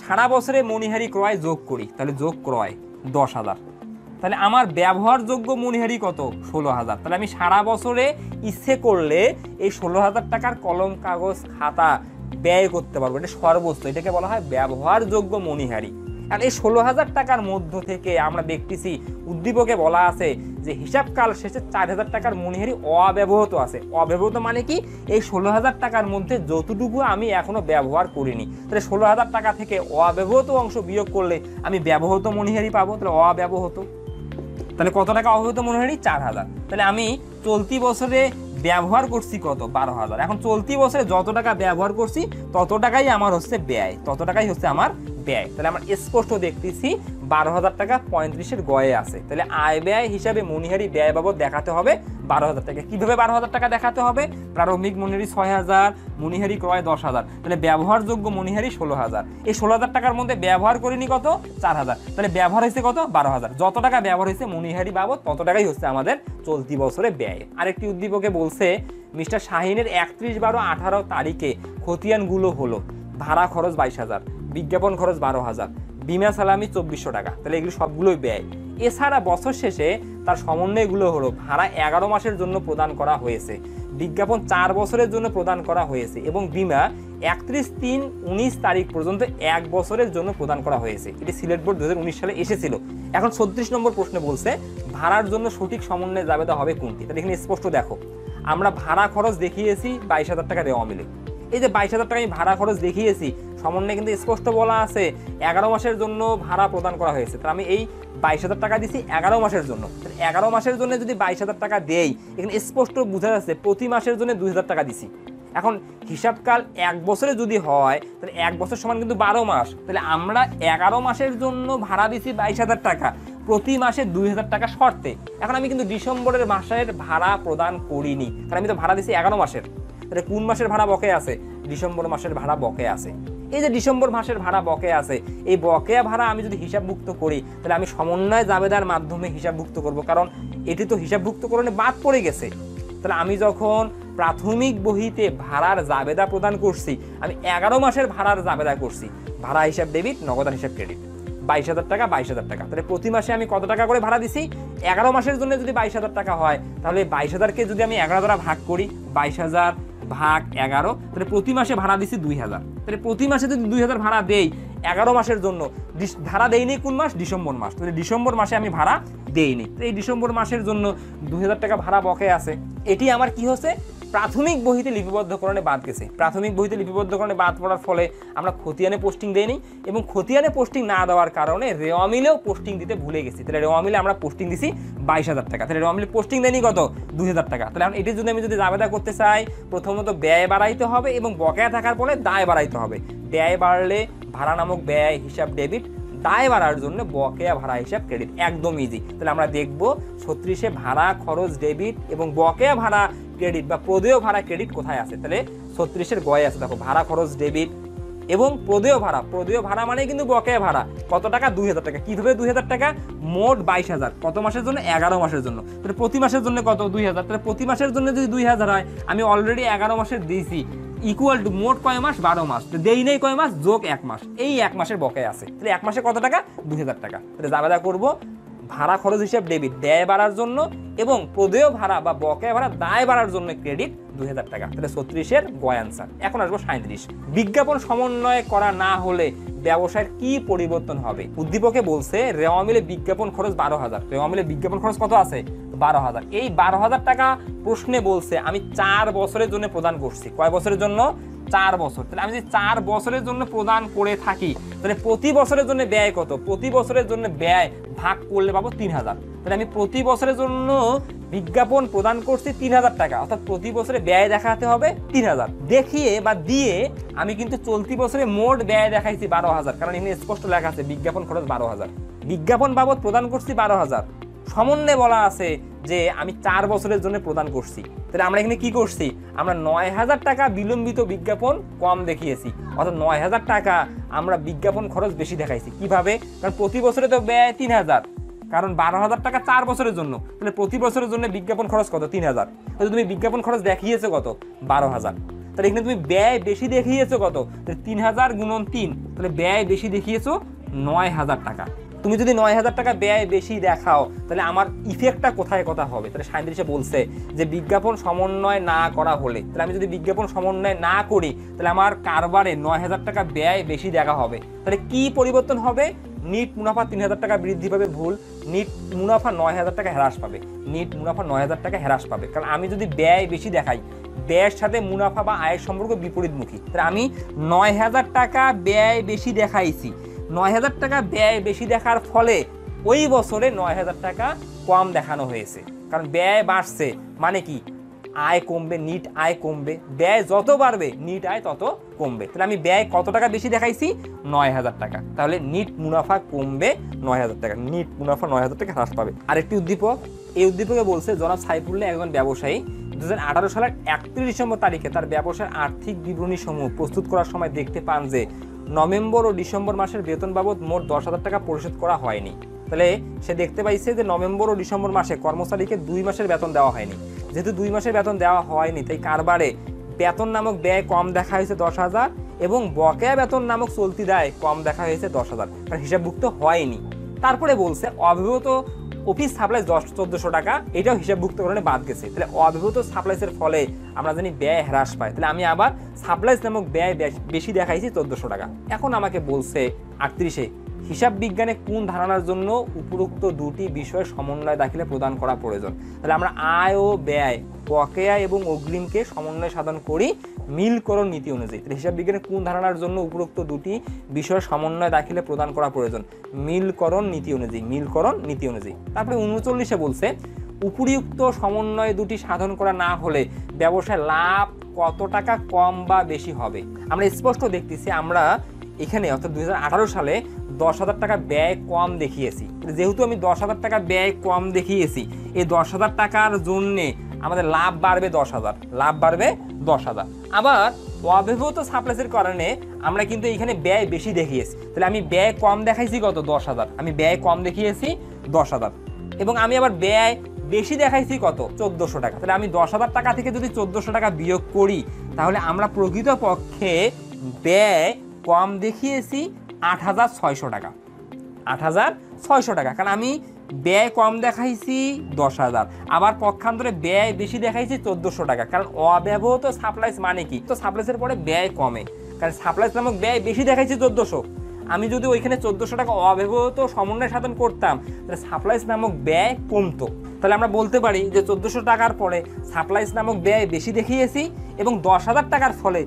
সারা বছরে মনিহারি ক্রয় যোগ করি, তাহলে যোগ ক্রয় 10,000। তাহলে আমার ব্যবহারযোগ্য মনিহারি কত, 16,000। তাহলে আমি সারা বছরে ইচ্ছে করলে এই 16,000 টাকার কলম কাগজ খাতা ব্যয় করতে পারবো, এটা সর্বোচ্চ, এটাকে বলা হয় ব্যবহারযোগ্য মনিহারি। আর এই 16,000 টাকার মধ্য থেকে আমরা দেখতেছি উদ্দীপকে বলা আছে যে হিসাবকাল শেষে 4,000 টাকার মনিহারি অব্যবহৃত আছে। অব্যবহৃত মানে কি, এই 16,000 টাকার মধ্যে যতটুকু আমি এখনো ব্যবহার করিনি। তাহলে 16,000 টাকা থেকে অব্যবহৃত অংশ বিয়োগ করলে আমি ব্যবহৃত মনিহারি পাবো। তাহলে অব্যবহৃত, তাহলে কত টাকা অব্যবহৃত মনিহারি, 4000। তাহলে আমি চলতি বছরে ব্যবহার করছি কত, 12,000। এখন চলতি বছরে যত টাকা ব্যবহার করছি তত টাকাই আমার হচ্ছে ব্যয়, তত টাকাই হচ্ছে আমার ব্যয়। তাহলে আমরা স্পষ্ট দেখতেছি 12,000 টাকা 35-এর গয়ে আছে। তাহলে আয় ব্যয় হিসাবে মনিহারি ব্যয় বাবদ দেখাতে হবে 12,000 টাকা। কিভাবে 12,000 টাকা দেখাতে হবে, প্রারম্ভিক মনিহারি 6000, মনিহারি ক্রয় 10,000, তাহলে ব্যবহারযোগ্য মনিহারি 16,000। এই 16,000 টাকার মধ্যে ব্যবহার করিনি কত, 4000, তাহলে ব্যবহার হয়েছে কত, 12,000। যত টাকা ব্যবহার হয়েছে মনিহারি বাবদ তত টাকাই হচ্ছে আমাদের চলতি বছরে ব্যয়। আরেকটি উদ্দীপকে বলছে মিস্টার শাহিনের 31/12/18 তারিখে খতিয়ানগুলো হলো ভাড়া খরচ 22,000, বিজ্ঞাপন খরচ 12,000, বিমা সালামি 2400 টাকা। তাহলে এগুলো সবগুলোই ব্যয়। এছাড়া বছর শেষে তার সমন্বয়গুলো হলো ভাড়া 11 মাসের জন্য প্রদান করা হয়েছে, বিজ্ঞাপন 4 বছরের জন্য প্রদান করা হয়েছে এবং বিমা 31/3/19 তারিখ পর্যন্ত 1 বছরের জন্য প্রদান করা হয়েছে। এটি সিলেট বোর্ড 2019 সালে এসেছিল। এখন 36 নম্বর প্রশ্নে বলছে ভাড়ার জন্য সঠিক সমন্বয় জাবেদা হবে কোনটি। তাহলে এখানে স্পষ্ট দেখো, আমরা ভাড়া খরচ দেখিয়েছি 22,000 টাকা দেওয়া মিলে। এই যে 22,000 টাকা আমি ভাড়া খরচ দেখিয়েছি, সমন্বয়ে কিন্তু স্পষ্ট বলা আছে 11 মাসের জন্য ভাড়া প্রদান করা হয়েছে। তাহলে আমি এই 22,000 টাকা দিছি 11 মাসের জন্য। 11 মাসের জন্য যদি 22,000 টাকা দেই, এখানে স্পষ্ট বোঝা যাচ্ছে প্রতি মাসের জন্য 2,000 টাকা দিছি। এখন হিসাবকাল 1 বছরে যদি হয়, তাহলে 1 বছর সমান কিন্তু 12 মাস। তাহলে আমরা 11 মাসের জন্য ভাড়া দিছি 22,000 টাকা, প্রতি মাসে 2,000 টাকা শর্তে। এখন আমি কিন্তু ডিসেম্বরের মাসের ভাড়া প্রদান করিনি, কারণ আমি তো ভাড়া দিছি 11 মাসের। তাহলে কোন মাসের ভাড়া বকেয়া আছে, ডিসেম্বর মাসের ভাড়া বকেয়া আছে। এই যে ডিসেম্বর মাসের ভাড়া বকেয়া আছে, এই বকেয়া ভাড়া আমি যদি হিসাবভুক্ত করি, তাহলে আমি সমন্বয় জাবেদার মাধ্যমে হিসাবভুক্ত করব, কারণ এটি তো হিসাবভুক্তকরণে বাদ পড়ে গেছে। তাহলে আমি যখন প্রাথমিক বহিতে ভাড়ার জাবেদা প্রদান করছি, আমি 11 মাসের ভাড়ার জাবেদা করছি, ভাড়া হিসাব ডেবিট, নগদান হিসাব ক্রেডিট, 22,000 টাকা 22,000 টাকা। তাহলে প্রতি মাসে আমি কত টাকা করে ভাড়া দিছি, 11 মাসের জন্য যদি 22,000 টাকা হয়, তাহলে 22,000-কে যদি আমি 11 দ্বারা ভাগ করি, 22,000 ভাগ 11, তাহলে প্রতি মাসে ভাড়া দিছি 2,000। তাহলে প্রতি মাসে যদি 2,000 ভাড়া দেই 11 মাসের জন্য, ভাড়া দেইনি কোন মাস, ডিসেম্বর মাস। তাহলে ডিসেম্বর মাসে আমি ভাড়া দেইনি, তো এই ডিসেম্বর মাসের জন্য 2,000 টাকা ভাড়া বকে আছে। এটি আমার কি হচ্ছে, প্রাথমিক বহিতে লিপিবদ্ধকরণে বাদ গেছে। প্রাথমিক বহিতে লিপিবদ্ধকরণে বাদ পড়ার ফলে আমরা খতিয়ানে পোস্টিং দেইনি, এবং খতিয়ানে পোস্টিং না দেওয়ার কারণে রেওয়া মিলেও পোস্টিং দিতে ভুলে গেছি। তাহলে রেওয়া মিলে আমরা পোস্টিং দিছি 22,000 টাকা, তাহলে রেওয়া মিলে পোস্টিং দেয়নি কত, 2,000 টাকা। তাহলে এখন এটির জন্য আমি যদি জাবেদা করতে চাই, প্রথমত ব্যয় বাড়াইতে হবে এবং বকেয়া থাকার ফলে দায় বাড়াইতে হবে। ব্যয় বাড়লে ভাড়া নামক ব্যয় হিসাব ডেবিট, দায় বাড়ার জন্য বকেয়া ভাড়া হিসাব ক্রেডিট, একদম ইজি। তাহলে আমরা দেখবো 36-এ ভাড়া খরচ ডেবিট এবং বকেয়া ভাড়া ক্রেডিট বা প্রদেয় ভাড়া ক্রেডিট কোথায় আছে। তাহলে 36-এর গয়ে আছে, দেখো ভাড়া খরচ ডেবিট এবং প্রদেয় ভাড়া। প্রদেয় ভাড়া মানে কিন্তু বকেয়া ভাড়া, কত টাকা, 2,000 টাকা। কিভাবে 2,000 টাকা, মোট 22,000, কত মাসের জন্য, 11 মাসের জন্য। তাহলে প্রতি মাসের জন্য কত, 2,000। তাহলে প্রতি মাসের জন্য যদি 2,000 হয়, আমি অলরেডি 11 মাসের দিয়েছি, ইকুয়াল টু মোট কয় মাস 12 মাস, দেই নেই কয় মাস যোগ 1 মাস, এই 1 মাসের বকেয়া আছে। তাহলে 1 মাসে কত টাকা? 2000 টাকা। তাহলে যা করবো ভাড়া খরচ হিসাব ডেবিট ব্যয় বাড়ার জন্য এবং প্রদেয় ভাড়া বা বকেয়া ভাড়া দায় বাড়ার জন্য ক্রেডিট 2000 টাকা। তাহলে 36-এর গ অ্যান্সার। এখন আসবো 37। বিজ্ঞাপন সমন্বয় করা না হলে ব্যবসায়ের কি পরিবর্তন হবে? উদ্দীপকে বলছে রেওয়া মিলে বিজ্ঞাপন খরচ 12,000। রেওয়া মিলে বিজ্ঞাপন খরচ কত আছে? 12,000। এই 12,000 টাকা প্রশ্নে বলছে আমি 4 বছরের জন্য প্রদান করছি। কয় বছরের জন্য? 4 বছর। তাহলে আমি যদি 4 বছরের জন্য প্রদান করে থাকি তাহলে প্রতি বছরের জন্য ব্যয় কত? প্রতি বছরের জন্য ব্যয় ভাগ করলে পাবো 3,000। তাহলে আমি প্রতি বছরের জন্য বিজ্ঞাপন প্রদান করছি 3,000 টাকা, অর্থাৎ প্রতি বছরে ব্যয় দেখাতে হবে 3,000। দেখিয়ে বা দিয়ে আমি কিন্তু চলতি বছরে মোট ব্যয় দেখাইছি 12,000, কারণ এখানে স্পষ্ট লেখা আছে বিজ্ঞাপন খরচ 12,000। বিজ্ঞাপন বাবদ প্রদান করছি 12,000, সমন্বয়ে বলা আছে যে আমি 4 বছরের জন্য প্রদান করছি। তাহলে আমরা এখানে কি করছি? আমরা 9,000 টাকা বিলম্বিত বিজ্ঞাপন কম দেখিয়েছি, অর্থাৎ 9,000 টাকা আমরা বিজ্ঞাপন খরচ বেশি দেখাইছি। কিভাবে? কারণ প্রতি বছরে তো ব্যয় 3,000, কারণ 12,000 টাকা 4 বছরের জন্য, তাহলে প্রতি বছরের জন্য বিজ্ঞাপন খরচ কত? 3,000। তাহলে তুমি বিজ্ঞাপন খরচ দেখিয়েছো কত? 12,000। তাহলে এখানে তুমি ব্যয় বেশি দেখিয়েছো কত? তাহলে 3,000 গুণন 3, তাহলে ব্যয় বেশি দেখিয়েছো 9,000 টাকা। তুমি যদি 9,000 টাকা ব্যয় বেশি দেখাও তাহলে আমার ইফেক্টটা কোথায় কথা হবে? তাহলে 37 বলছে যে বিজ্ঞাপন সমন্বয় না করা হলে, তাহলে আমি যদি বিজ্ঞাপন সমন্বয় না করি তাহলে আমার কারবারে 9,000 টাকা ব্যয় বেশি দেখা হবে। তাহলে কি পরিবর্তন হবে? নিট মুনাফা 3,000 টাকা বৃদ্ধি পাবে, ভুল। নিট মুনাফা 9,000 টাকা হ্রাস পাবে। নিট মুনাফা 9,000 টাকা হ্রাস পাবে, কারণ আমি যদি ব্যয় বেশি দেখাই, ব্যয়ের সাথে মুনাফা বা আয়ের সম্পর্ক বিপরীতমুখী। তাহলে আমি 9,000 টাকা ব্যয় বেশি দেখাইছি, 9,000 টাকা ব্যয় বেশি দেখার ফলে ওই বছরে 9,000 টাকা কম দেখানো হয়েছে, কারণ ব্যয় বাড়ছে মানে কি? আয় কমবে, নিট আয় কমবে। ব্যয় যত বাড়বে নিট আয় তত কমবে। তাহলে আমি ব্যয় কত টাকা বেশি দেখাইছি? 9,000 টাকা। তাহলে নিট মুনাফা কমবে 9,000 টাকা, নিট মুনাফা 9,000 টাকা হ্রাস পাবে। আরেকটি উদ্দীপক, এই উদ্দীপকে বলছে জনাব সাইফুল্লাহ একজন ব্যবসায়ী 2018 সালের 31 ডিসেম্বর তারিখে তার ব্যবসার আর্থিক বিবরণী সমূহ প্রস্তুত করার সময় দেখতে পান যে নভেম্বর ও ডিসেম্বর মাসের বেতন বাবদ মোট 10,000 টাকা পরিশোধ করা হয়নি। তাহলে সে দেখতে পাইছে যে নভেম্বর ও ডিসেম্বর মাসে কর্মচারীকে 2 মাসের বেতন দেওয়া হয়নি। যেহেতু 2 মাসের বেতন দেওয়া হয়নি তাই কারবারে বেতন নামক ব্যয় কম দেখা হয়েছে 10,000 এবং বকেয়া বেতন নামক চলতি দায় কম দেখা হয়েছে 10,000, কারণ হিসাবভুক্ত হয়নি। তারপরে বলছে অব্যবহৃত অফিস সাপ্লাই 1400 টাকা, এটাও হিসাবভুক্তকরণে বাদ গেছে। তাহলে অব্যবহৃত সাপ্লাইসের ফলে আমরা জানি ব্যয় হ্রাস পায়। তাহলে আমি আবার সাপ্লাইস নামক ব্যয় বেশি দেখাইছি 1400 টাকা। এখন আমাকে বলছে 38-এ হিসাব বিজ্ঞানে কোন ধারণার জন্য উপরোক্ত দুটি বিষয় সমন্বয় দাখিলে প্রদান করা প্রয়োজন? তাহলে আমরা আয় ও ব্যয়, বকেয়া এবং অগ্রিমকে সমন্বয় সাধন করি মিলকরণ নীতি অনুযায়ী। তাহলে হিসাব বিজ্ঞানে কোন ধারণার জন্য উপরোক্ত দুটি বিষয় সমন্বয় দাখিলে প্রদান করা প্রয়োজন? মিলকরণ নীতি অনুযায়ী, মিলকরণ নীতি অনুযায়ী। তারপরে 39-এ বলছে উপরিউক্ত সমন্বয় দুটি সাধন করা না হলে ব্যবসায় লাভ কত টাকা কম বা বেশি হবে? আমরা স্পষ্ট দেখতেছি আমরা এখানে অর্থাৎ 2018 সালে 10,000 টাকা ব্যয় কম দেখিয়েছি। যেহেতু আমি 10,000 টাকা ব্যয় কম দেখিয়েছি, এই 10,000 টাকার জন্যে আমাদের লাভ বাড়বে 10,000, লাভ বাড়বে 10,000। আবার অব্যবহৃত সাপ্লাইসের কারণে আমরা কিন্তু এখানে ব্যয় বেশি দেখিয়েছি। তাহলে আমি ব্যয় কম দেখাইছি কত? 10,000। আমি ব্যয় কম দেখিয়েছি 10,000 এবং আমি আবার ব্যয় বেশি দেখাইছি কত? 1400 টাকা। তাহলে আমি 10,000 টাকা থেকে যদি 1400 টাকা বিয়োগ করি তাহলে আমরা প্রকৃতপক্ষে ব্যয় কম দেখিয়েছি 8,600 টাকা, 8,600 টাকা, কারণ আমি ব্যয় কম দেখাইছি 10,000, আবার পক্ষান্তরে ব্যয় বেশি দেখাইছি 1400 টাকা। কারণ অব্যবহৃত সাপ্লাইস মানে কি? তো সাপ্লাইসের পরে ব্যয় কমে, কারণ সাপ্লাইস নামক ব্যয় বেশি দেখাইছি 1400। আমি যদি ওইখানে 1400 টাকা অব্যবহৃত সমন্বয় সাধন করতাম তাহলে সাপ্লাইস নামক ব্যয় কমতো। তাহলে আমরা বলতে পারি যে 1400 টাকার পরে সাপ্লাইস নামক ব্যয় বেশি দেখিয়েছি এবং 10,000 টাকার ফলে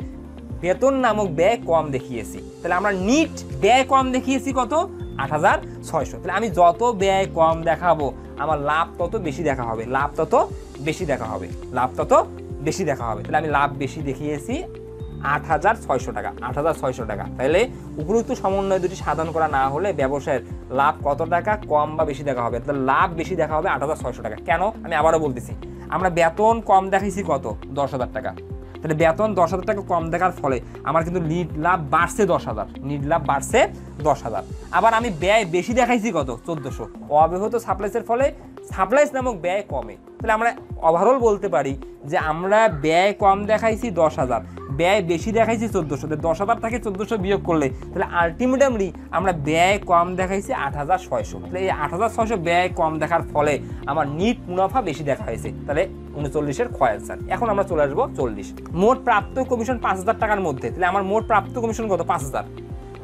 বেতন নামক ব্যয় কম দেখিয়েছি। তাহলে আমরা নিট ব্যয় কম দেখিয়েছি কত? 8,600। তাহলে আমি যত ব্যয় কম দেখাবো আমার লাভ তত বেশি দেখা হবে, লাভ তত বেশি দেখা হবে, লাভ তত বেশি দেখা হবে। তাহলে আমি লাভ বেশি দেখিয়েছি 8,600 টাকা, 8,600 টাকা। তাহলে উপরোক্ত সমন্বয় দুটি সাধন করা না হলে ব্যবসায়ের লাভ কত টাকা কম বা বেশি দেখা হবে? তাহলে লাভ বেশি দেখা হবে 8,600 টাকা। কেন? আমি আবারও বলতেছি, আমরা বেতন কম দেখাইছি কত? 10,000 টাকা। তাহলে বেতন 10,000 টাকা কম দেখার ফলে আমার কিন্তু নিট লাভ বাড়ছে 10,000, নিট লাভ বাড়ছে 10,000। আবার আমি ব্যয় বেশি দেখাইছি কত? 1400। অব্যবহৃত সাপ্লাইসের ফলে সাপ্লাইস নামক ব্যয় কমে। তাহলে আমরা ওভারঅল বলতে পারি যে আমরা ব্যয় কম দেখাইছি 10,000, ব্যয় বেশি দেখাইছি 1400। 10,000 থেকে 1400 বিয়োগ করলে তাহলে আলটিমেটলি আমরা ব্যয় কম দেখাইছি 8,600। তাহলে এই 8,600 ব্যয় কম দেখার ফলে আমার নিট মুনাফা বেশি দেখা হয়েছে। তাহলে 39-এর খ অ্যান্সার। এখন আমরা চলে আসবো 40। মোট প্রাপ্ত কমিশন 5,000 টাকার মধ্যে, তাহলে আমার মোট প্রাপ্ত কমিশন কত? 5,000।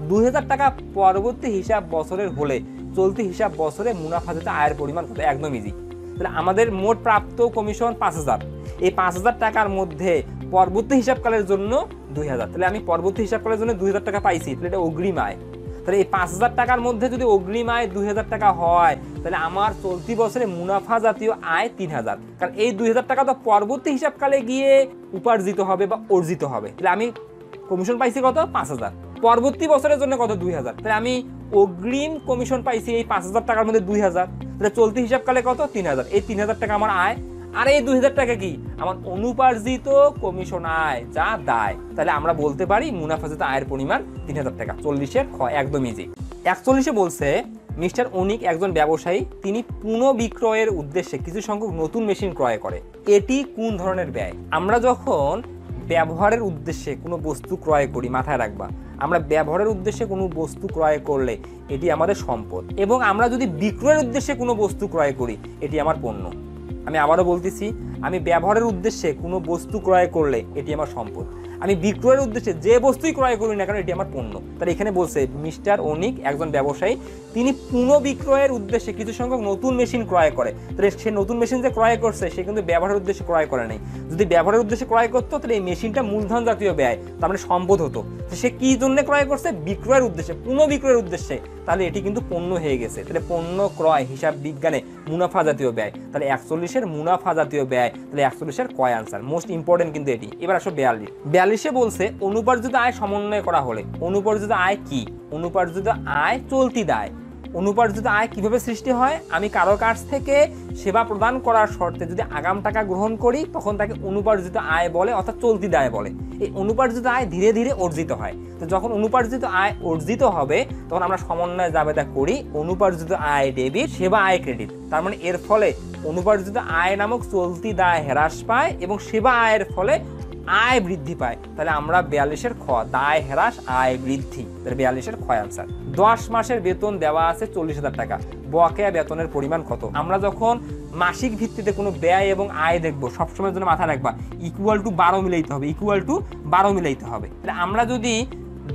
2,000 টাকা পরবর্তী হিসাব বছরের হলে চলতি হিসাব বছরে মুনাফা যেটা আয়ের পরিমাণ কত? একদম ইজি। তাহলে আমাদের মোট প্রাপ্ত কমিশন 5,000, এই 5,000 টাকার মধ্যে পরবর্তী হিসাবকালের জন্য 2,000। তাহলে আমি পরবর্তী হিসাবকালের জন্য 2,000 টাকা পাইছি, তাহলে এটা অগ্রিম আয়। তাহলে এই 5,000 টাকার মধ্যে যদি অগ্রিম আয় 2,000 টাকা হয়, তাহলে আমার চলতি বছরে মুনাফা জাতীয় আয় 3,000। কারণ এই 2,000 টাকা তো পরবর্তী হিসাবকালে গিয়ে উপার্জিত হবে বা অর্জিত হবে। তাহলে আমি কমিশন পাইছি কত? 5,000। পরবর্তী বছরের জন্য কত? 2,000। তাহলে আমি অগ্রিম কমিশন পাইছি এই 5,000 টাকার মধ্যে 2,000। তাহলে চলতি হিসাবকালে কত? 3,000। এই 3,000 টাকা আমার আয়, আর এই 2,000 টাকা কি? আমার অনুপার্জিত কমিশন আয়, যা দায়। তাহলে আমরা বলতে পারি মুনাফাজাত আয়ের পরিমাণ 3,000 টাকা। 40-এর খ একদম ইজি। 41-এ বলছে মিস্টার অনিক একজন ব্যবসায়ী, তিনি পুনঃবিক্রয়ের উদ্দেশ্যে কিছু সংখ্যক নতুন মেশিন ক্রয় করে। এটি কোন ধরনের ব্যয়? আমরা যখন ব্যবহারের উদ্দেশ্যে কোনো বস্তু ক্রয় করি, মাথায় রাখবা, আমরা ব্যবহারের উদ্দেশ্যে কোনো বস্তু ক্রয় করলে এটি আমাদের সম্পদ, এবং আমরা যদি বিক্রয়ের উদ্দেশ্যে কোনো বস্তু ক্রয় করি এটি আমার পণ্য। আমি আবারও বলতেছি, আমি ব্যবহারের উদ্দেশ্যে কোনো বস্তু ক্রয় করলে এটি আমার সম্পদ, আমি বিক্রয়ের উদ্দেশ্যে যে বস্তুই ক্রয় করি না কেন এটি আমার পণ্য। তাহলে এখানে বলছে মিস্টার অনিক একজন ব্যবসায়ী, তিনি পুনঃবিক্রয়ের উদ্দেশ্যে কিছু সংখ্যক নতুন মেশিন ক্রয় করে। তাহলে সে নতুন মেশিন যে ক্রয় করছে সে কিন্তু ব্যবহারের উদ্দেশ্যে ক্রয় করে নাই। যদি ব্যবহারের উদ্দেশ্যে ক্রয় করতো তাহলে এই মেশিনটা মূলধন জাতীয় ব্যয়, তার মানে সম্পদ হতো। তো সে কি জন্য ক্রয় করছে? বিক্রয়ের উদ্দেশ্যে, পুনঃবিক্রয়ের উদ্দেশ্যে। তাহলে এটি কিন্তু পণ্য হয়ে গেছে। তাহলে পণ্য ক্রয় হিসাব বিজ্ঞানে মুনাফা জাতীয় ব্যয়। তাহলে 41-এর মুনাফা জাতীয় ব্যয়। তাহলে 41-এর ক আনসার, মোস্ট ইম্পর্টেন্ট কিন্তু এটি। এবার আসো 42-এ বলছে অনুপার্জিত আয় সমন্বয় করা হলে। অনুপার্জিত আয় কি? অনুপার্জিত আয় চলতি দায়। অনুপার্জিত আয় কিভাবে সৃষ্টি হয়? আমি কারো কাছ থেকে সেবা প্রদান করার শর্তে যদি আগাম টাকা গ্রহণ করি তখন তাকে অনুপার্জিত আয় বলে, অর্থাৎ চলতি দায় বলে। এই অনুপার্জিত আয় ধীরে ধীরে অর্জিত হয়। তো যখন অনুপার্জিত আয় অর্জিত হবে তখন আমরা সমন্বয় জাবেদা করি অনুপার্জিত আয় ডেবিট, সেবা আয় ক্রেডিট। তার মানে এর ফলে অনুপার্জিত আয় নামক চলতি দায় হ্রাস পায় এবং সেবা আয়ের ফলে আয় বৃদ্ধি পায়। তাহলে আমরা 42-এর খ, দায় হ্রাস আয় বৃদ্ধি। তাহলে 42-এর খ আনসার। 10 মাসের বেতন দেওয়া আছে 40,000 টাকা, বকেয়া বেতনের পরিমাণ কত? আমরা যখন মাসিক ভিত্তিতে কোনো ব্যয় এবং আয় দেখবো সবসময়ের জন্য মাথায় রাখবা ইকুয়াল টু 12 মিলাইতে হবে, ইকুয়াল টু 12 মিলাইতে হবে। তাহলে আমরা যদি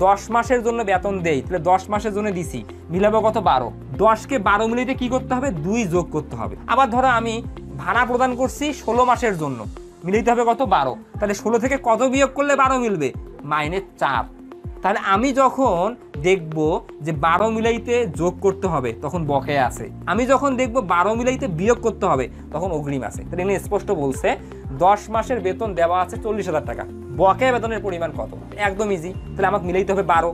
10 মাসের জন্য বেতন দেই তাহলে 10 মাসের জন্য দিছি, মিলাবো কত? 12। 10কে 12 মিলাইতে কি করতে হবে? 2 যোগ করতে হবে। আবার ধরো আমি ভাড়া প্রদান করছি 16 মাসের জন্য, মিলাইতে হবে কত? 12। তাহলে 16 থেকে কত বিয়োগ করলে 12 মিলবে? -4। তাহলে আমি যখন দেখব যে 12 মিলাইতে যোগ করতে হবে তখন বকেয়া আছে, আমি যখন দেখব 12 মিলাইতে বিয়োগ করতে হবে তখন অগ্রিম আছে। তাহলে এখানে স্পষ্ট বলছে 10 মাসের বেতন দেওয়া আছে 40,000 টাকা, বকেয়া বেতনের পরিমাণ কত? একদম ইজি। তাহলে আমাকে মিলাইতে হবে 12।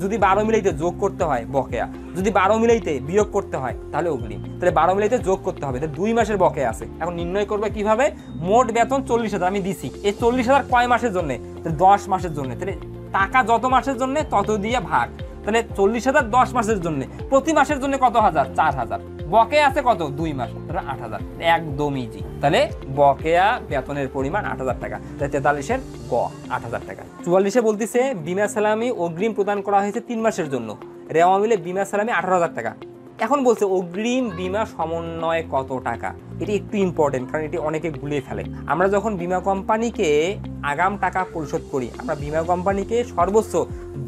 যদি 12 মিলাইতে যোগ করতে হয় বকেয়া, যদি 12 মিলাইতে বিয়োগ করতে হয় তাহলে অগ্রিম। তাহলে 12 মিলাইতে যোগ করতে হবে, তাহলে 2 মাসের বকেয়া আছে। এখন নির্ণয় করবে কিভাবে? মোট বেতন 40,000 আমি দিছি, এই 40,000 কয় মাসের জন্য? তাহলে 10 মাসের জন্য। তাহলে টাকা যত মাসের জন্য তত দিয়ে ভাগ। তাহলে 40,000 10 মাসের জন্য, প্রতি মাসের জন্য কত হাজার? 4,000। বকেয়া আছে কত? 2 মাস, তাহলে 8,000। একদম ইজি। তাহলে বকেয়া বেতনের পরিমাণ 8,000 টাকা। তাহলে 43-এর গ 8,000 টাকা। 44-এ বলতেছে বিমা সালামি অগ্রিম প্রদান করা হয়েছে 3 মাসের জন্য, রেওয়া মিলে বিমা সালামি 18,000 টাকা। এখন বলছে অগ্রিম বিমা সমন্বয় কত টাকা? এটি একটু ইম্পর্টেন্ট, কারণ এটি অনেকে গুলিয়ে ফেলে। আমরা যখন বিমা কোম্পানিকে আগাম টাকা পরিশোধ করি, আমরা বিমা কোম্পানিকে সর্বোচ্চ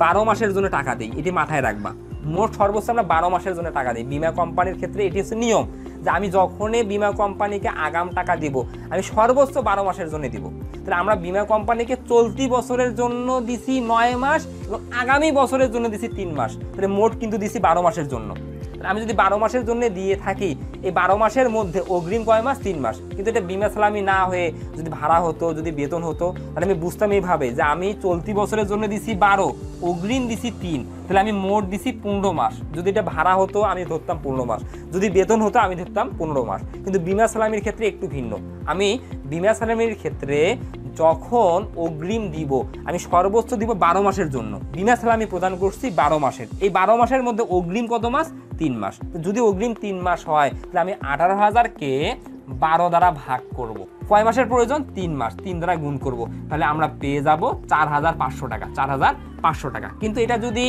12 মাসের জন্য টাকা দিই, এটি মাথায় রাখবা। মোট সর্বোচ্চ আমরা 12 মাসের জন্য টাকা দিই বিমা কোম্পানির ক্ষেত্রে। এটি হচ্ছে নিয়ম যে আমি যখনই বিমা কোম্পানিকে আগাম টাকা দিব আমি সর্বোচ্চ 12 মাসের জন্য দিব। তাহলে আমরা বিমা কোম্পানিকে চলতি বছরের জন্য দিছি 9 মাস এবং আগামী বছরের জন্য দিছি 3 মাস। তাহলে মোট কিন্তু দিছি 12 মাসের জন্য। আমি যদি 12 মাসের জন্য দিয়ে থাকি, এই 12 মাসের মধ্যে অগ্রিম কয় মাস? 3 মাস। কিন্তু এটা বিমা সালামি না হয়ে যদি ভাড়া হতো, যদি বেতন হতো, তাহলে আমি বুঝতাম এইভাবে যে আমি চলতি বছরের জন্য দিছি 12, অগ্রিম দিছি 3, তাহলে আমি মোট দিছি 15 মাস। যদি এটা ভাড়া হতো আমি ধরতাম 15 মাস, যদি বেতন হতো আমি ধরতাম 15 মাস। কিন্তু বিমা সালামির ক্ষেত্রে একটু ভিন্ন। আমি বিমা সালামির ক্ষেত্রে যখন অগ্রিম দিব আমি সর্বোচ্চ দিব 12 মাসের জন্য। বিমা সালামি প্রদান করছি 12 মাসের, এই 12 মাসের মধ্যে অগ্রিম কত মাস? 3 মাস। যদি অগ্রিম 3 মাস হয় তাহলে আমি 18,000-কে 12 দ্বারা ভাগ করব। কয় মাসের প্রয়োজন? 3 মাস, 3 দ্বারা গুণ করব, তাহলে আমরা পেয়ে যাব 4500 টাকা, 4500 টাকা। কিন্তু এটা যদি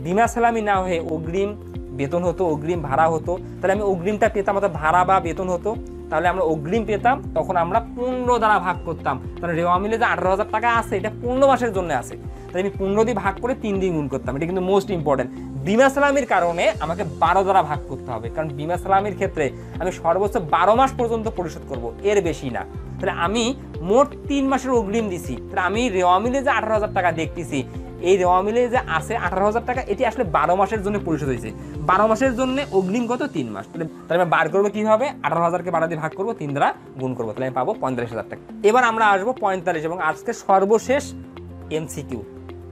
বিমা সালামি না হয়ে অগ্রিম বেতন হতো, অগ্রিম ভাড়া হতো, তাহলে আমি অগ্রিমটা পেতাম, অর্থাৎ ভাড়া বা বেতন হতো, তাহলে আমরা অগ্রিম পেতাম, তখন আমরা 15 দ্বারা ভাগ করতাম। তাহলে রেওয়া মিলে যে 18,000 টাকা আছে এটা 15 মাসের জন্য আছে, তাহলে আমি 15 দিয়ে ভাগ করে 3 দিয়ে গুণ করতাম। এটা কিন্তু মোস্ট ইম্পর্টেন্ট। বিমা সালামির কারণে আমাকে 12 দ্বারা ভাগ করতে হবে, কারণ বিমা সালামির ক্ষেত্রে আমি সর্বোচ্চ 12 মাস পর্যন্ত পরিশোধ করব, এর বেশি না। তাহলে আমি মোট 3 মাসের অগ্রিম দিছি, তাহলে আমি রেওয়া মিলে যে 18,000 টাকা দেখতেছি, এই রেওয়া মিলে যে আছে 18,000 টাকা, এটি আসলে 12 মাসের জন্য পরিশোধ হয়েছে। 12 মাসের জন্য অগ্রিম কত? 3 মাস। তাহলে আমি বার করবো কিভাবে? 18,000কে 12 দিয়ে ভাগ করবো, 3 দ্বারা গুণ করবো, তাহলে আমি পাবো 45,000 টাকা। এবার আমরা আসবো 45 এবং আজকে সর্বশেষ MCQ।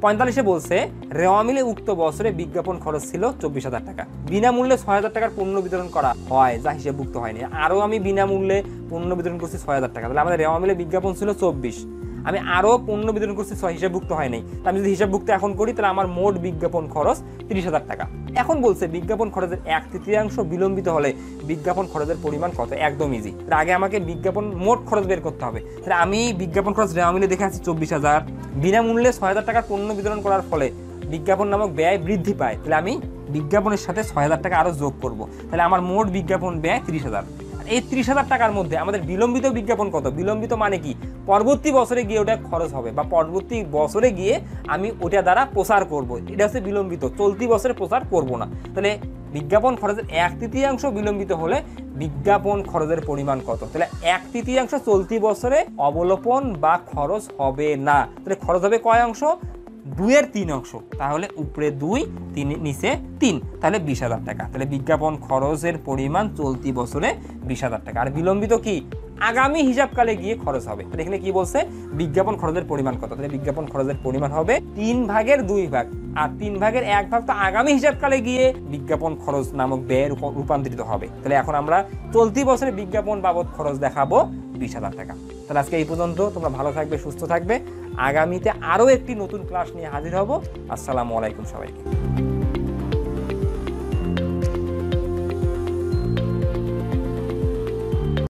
45-এ বলছে রেওয়া মিলে উক্ত বছরে বিজ্ঞাপন খরচ ছিল 24,000 টাকা। বিনামূল্যে 6,000 টাকার পণ্য বিতরণ করা হয়, যা হিসেবভুক্ত হয়নি। আরও আমি বিনামূল্যে পণ্য বিতরণ করছি 6,000 টাকা, তাহলে আমাদের রেওয়া মিলে বিজ্ঞাপন ছিল 24, আমি আরও পণ্য বিতরণ করছি 6, হিসাবভুক্ত হয় নাই। আমি যদি হিসাবভুক্ত এখন করি তাহলে আমার মোট বিজ্ঞাপন খরচ 30,000 টাকা। এখন বলছে বিজ্ঞাপন খরচের 1/3 বিলম্বিত হলে বিজ্ঞাপন খরচের পরিমাণ কত? একদম ইজি। তার আগে আমাকে বিজ্ঞাপন মোট খরচ বের করতে হবে। তাহলে আমি বিজ্ঞাপন খরচ রেওয়া মিলে দেখে আছি 24,000, বিনামূল্যে 6,000 টাকার পণ্য বিতরণ করার ফলে বিজ্ঞাপন নামক ব্যয় বৃদ্ধি পায়, তাহলে আমি বিজ্ঞাপনের সাথে 6,000 টাকা আরও যোগ করব, তাহলে আমার মোট বিজ্ঞাপন ব্যয় 30,000। এই 30,000 টাকার মধ্যে আমাদের বিলম্বিত বিজ্ঞাপন কত? বিলম্বিত মানে কি? পরবর্তী বছরে গিয়ে ওটা খরচ হবে, বা পরবর্তী বছরে গিয়ে আমি ওটা দ্বারা প্রচার করব, এটা হচ্ছে বিলম্বিত। চলতি বছরে প্রচার করব না। তাহলে বিজ্ঞাপন খরচের 1/3 বিলম্বিত হলে বিজ্ঞাপন খরচের পরিমাণ কত? তাহলে 1/3 চলতি বছরে অবলোপন বা খরচ হবে না। তাহলে খরচ হবে কয় অংশ? 2/3 অংশ। তাহলে উপরে 2, নিচে 3, তাহলে 20,000 টাকা। তাহলে বিজ্ঞাপন খরচের পরিমাণ চলতি বছরে 20,000 টাকা। আর বিলম্বিত কি? আগামী হিসাবকালে গিয়ে খরচ হবে। তাহলে এখানে কি বলছে? বিজ্ঞাপন খরচের পরিমাণ কত? তাহলে বিজ্ঞাপন খরচের পরিমাণ হবে 3/2 ভাগ, আর 3/1 ভাগ তো আগামী হিসাবকালে গিয়ে বিজ্ঞাপন খরচ নামক ব্যয়ে রূপান্তরিত হবে। তাহলে এখন আমরা চলতি বছরে বিজ্ঞাপন বাবদ খরচ দেখাবো 20,000 টাকা। তাহলে আজকে এই পর্যন্ত। তোমরা ভালো থাকবে, সুস্থ থাকবে। আগামীতে আরও একটি নতুন ক্লাস নিয়ে হাজির হব। আসসালামু আলাইকুম সবাইকে।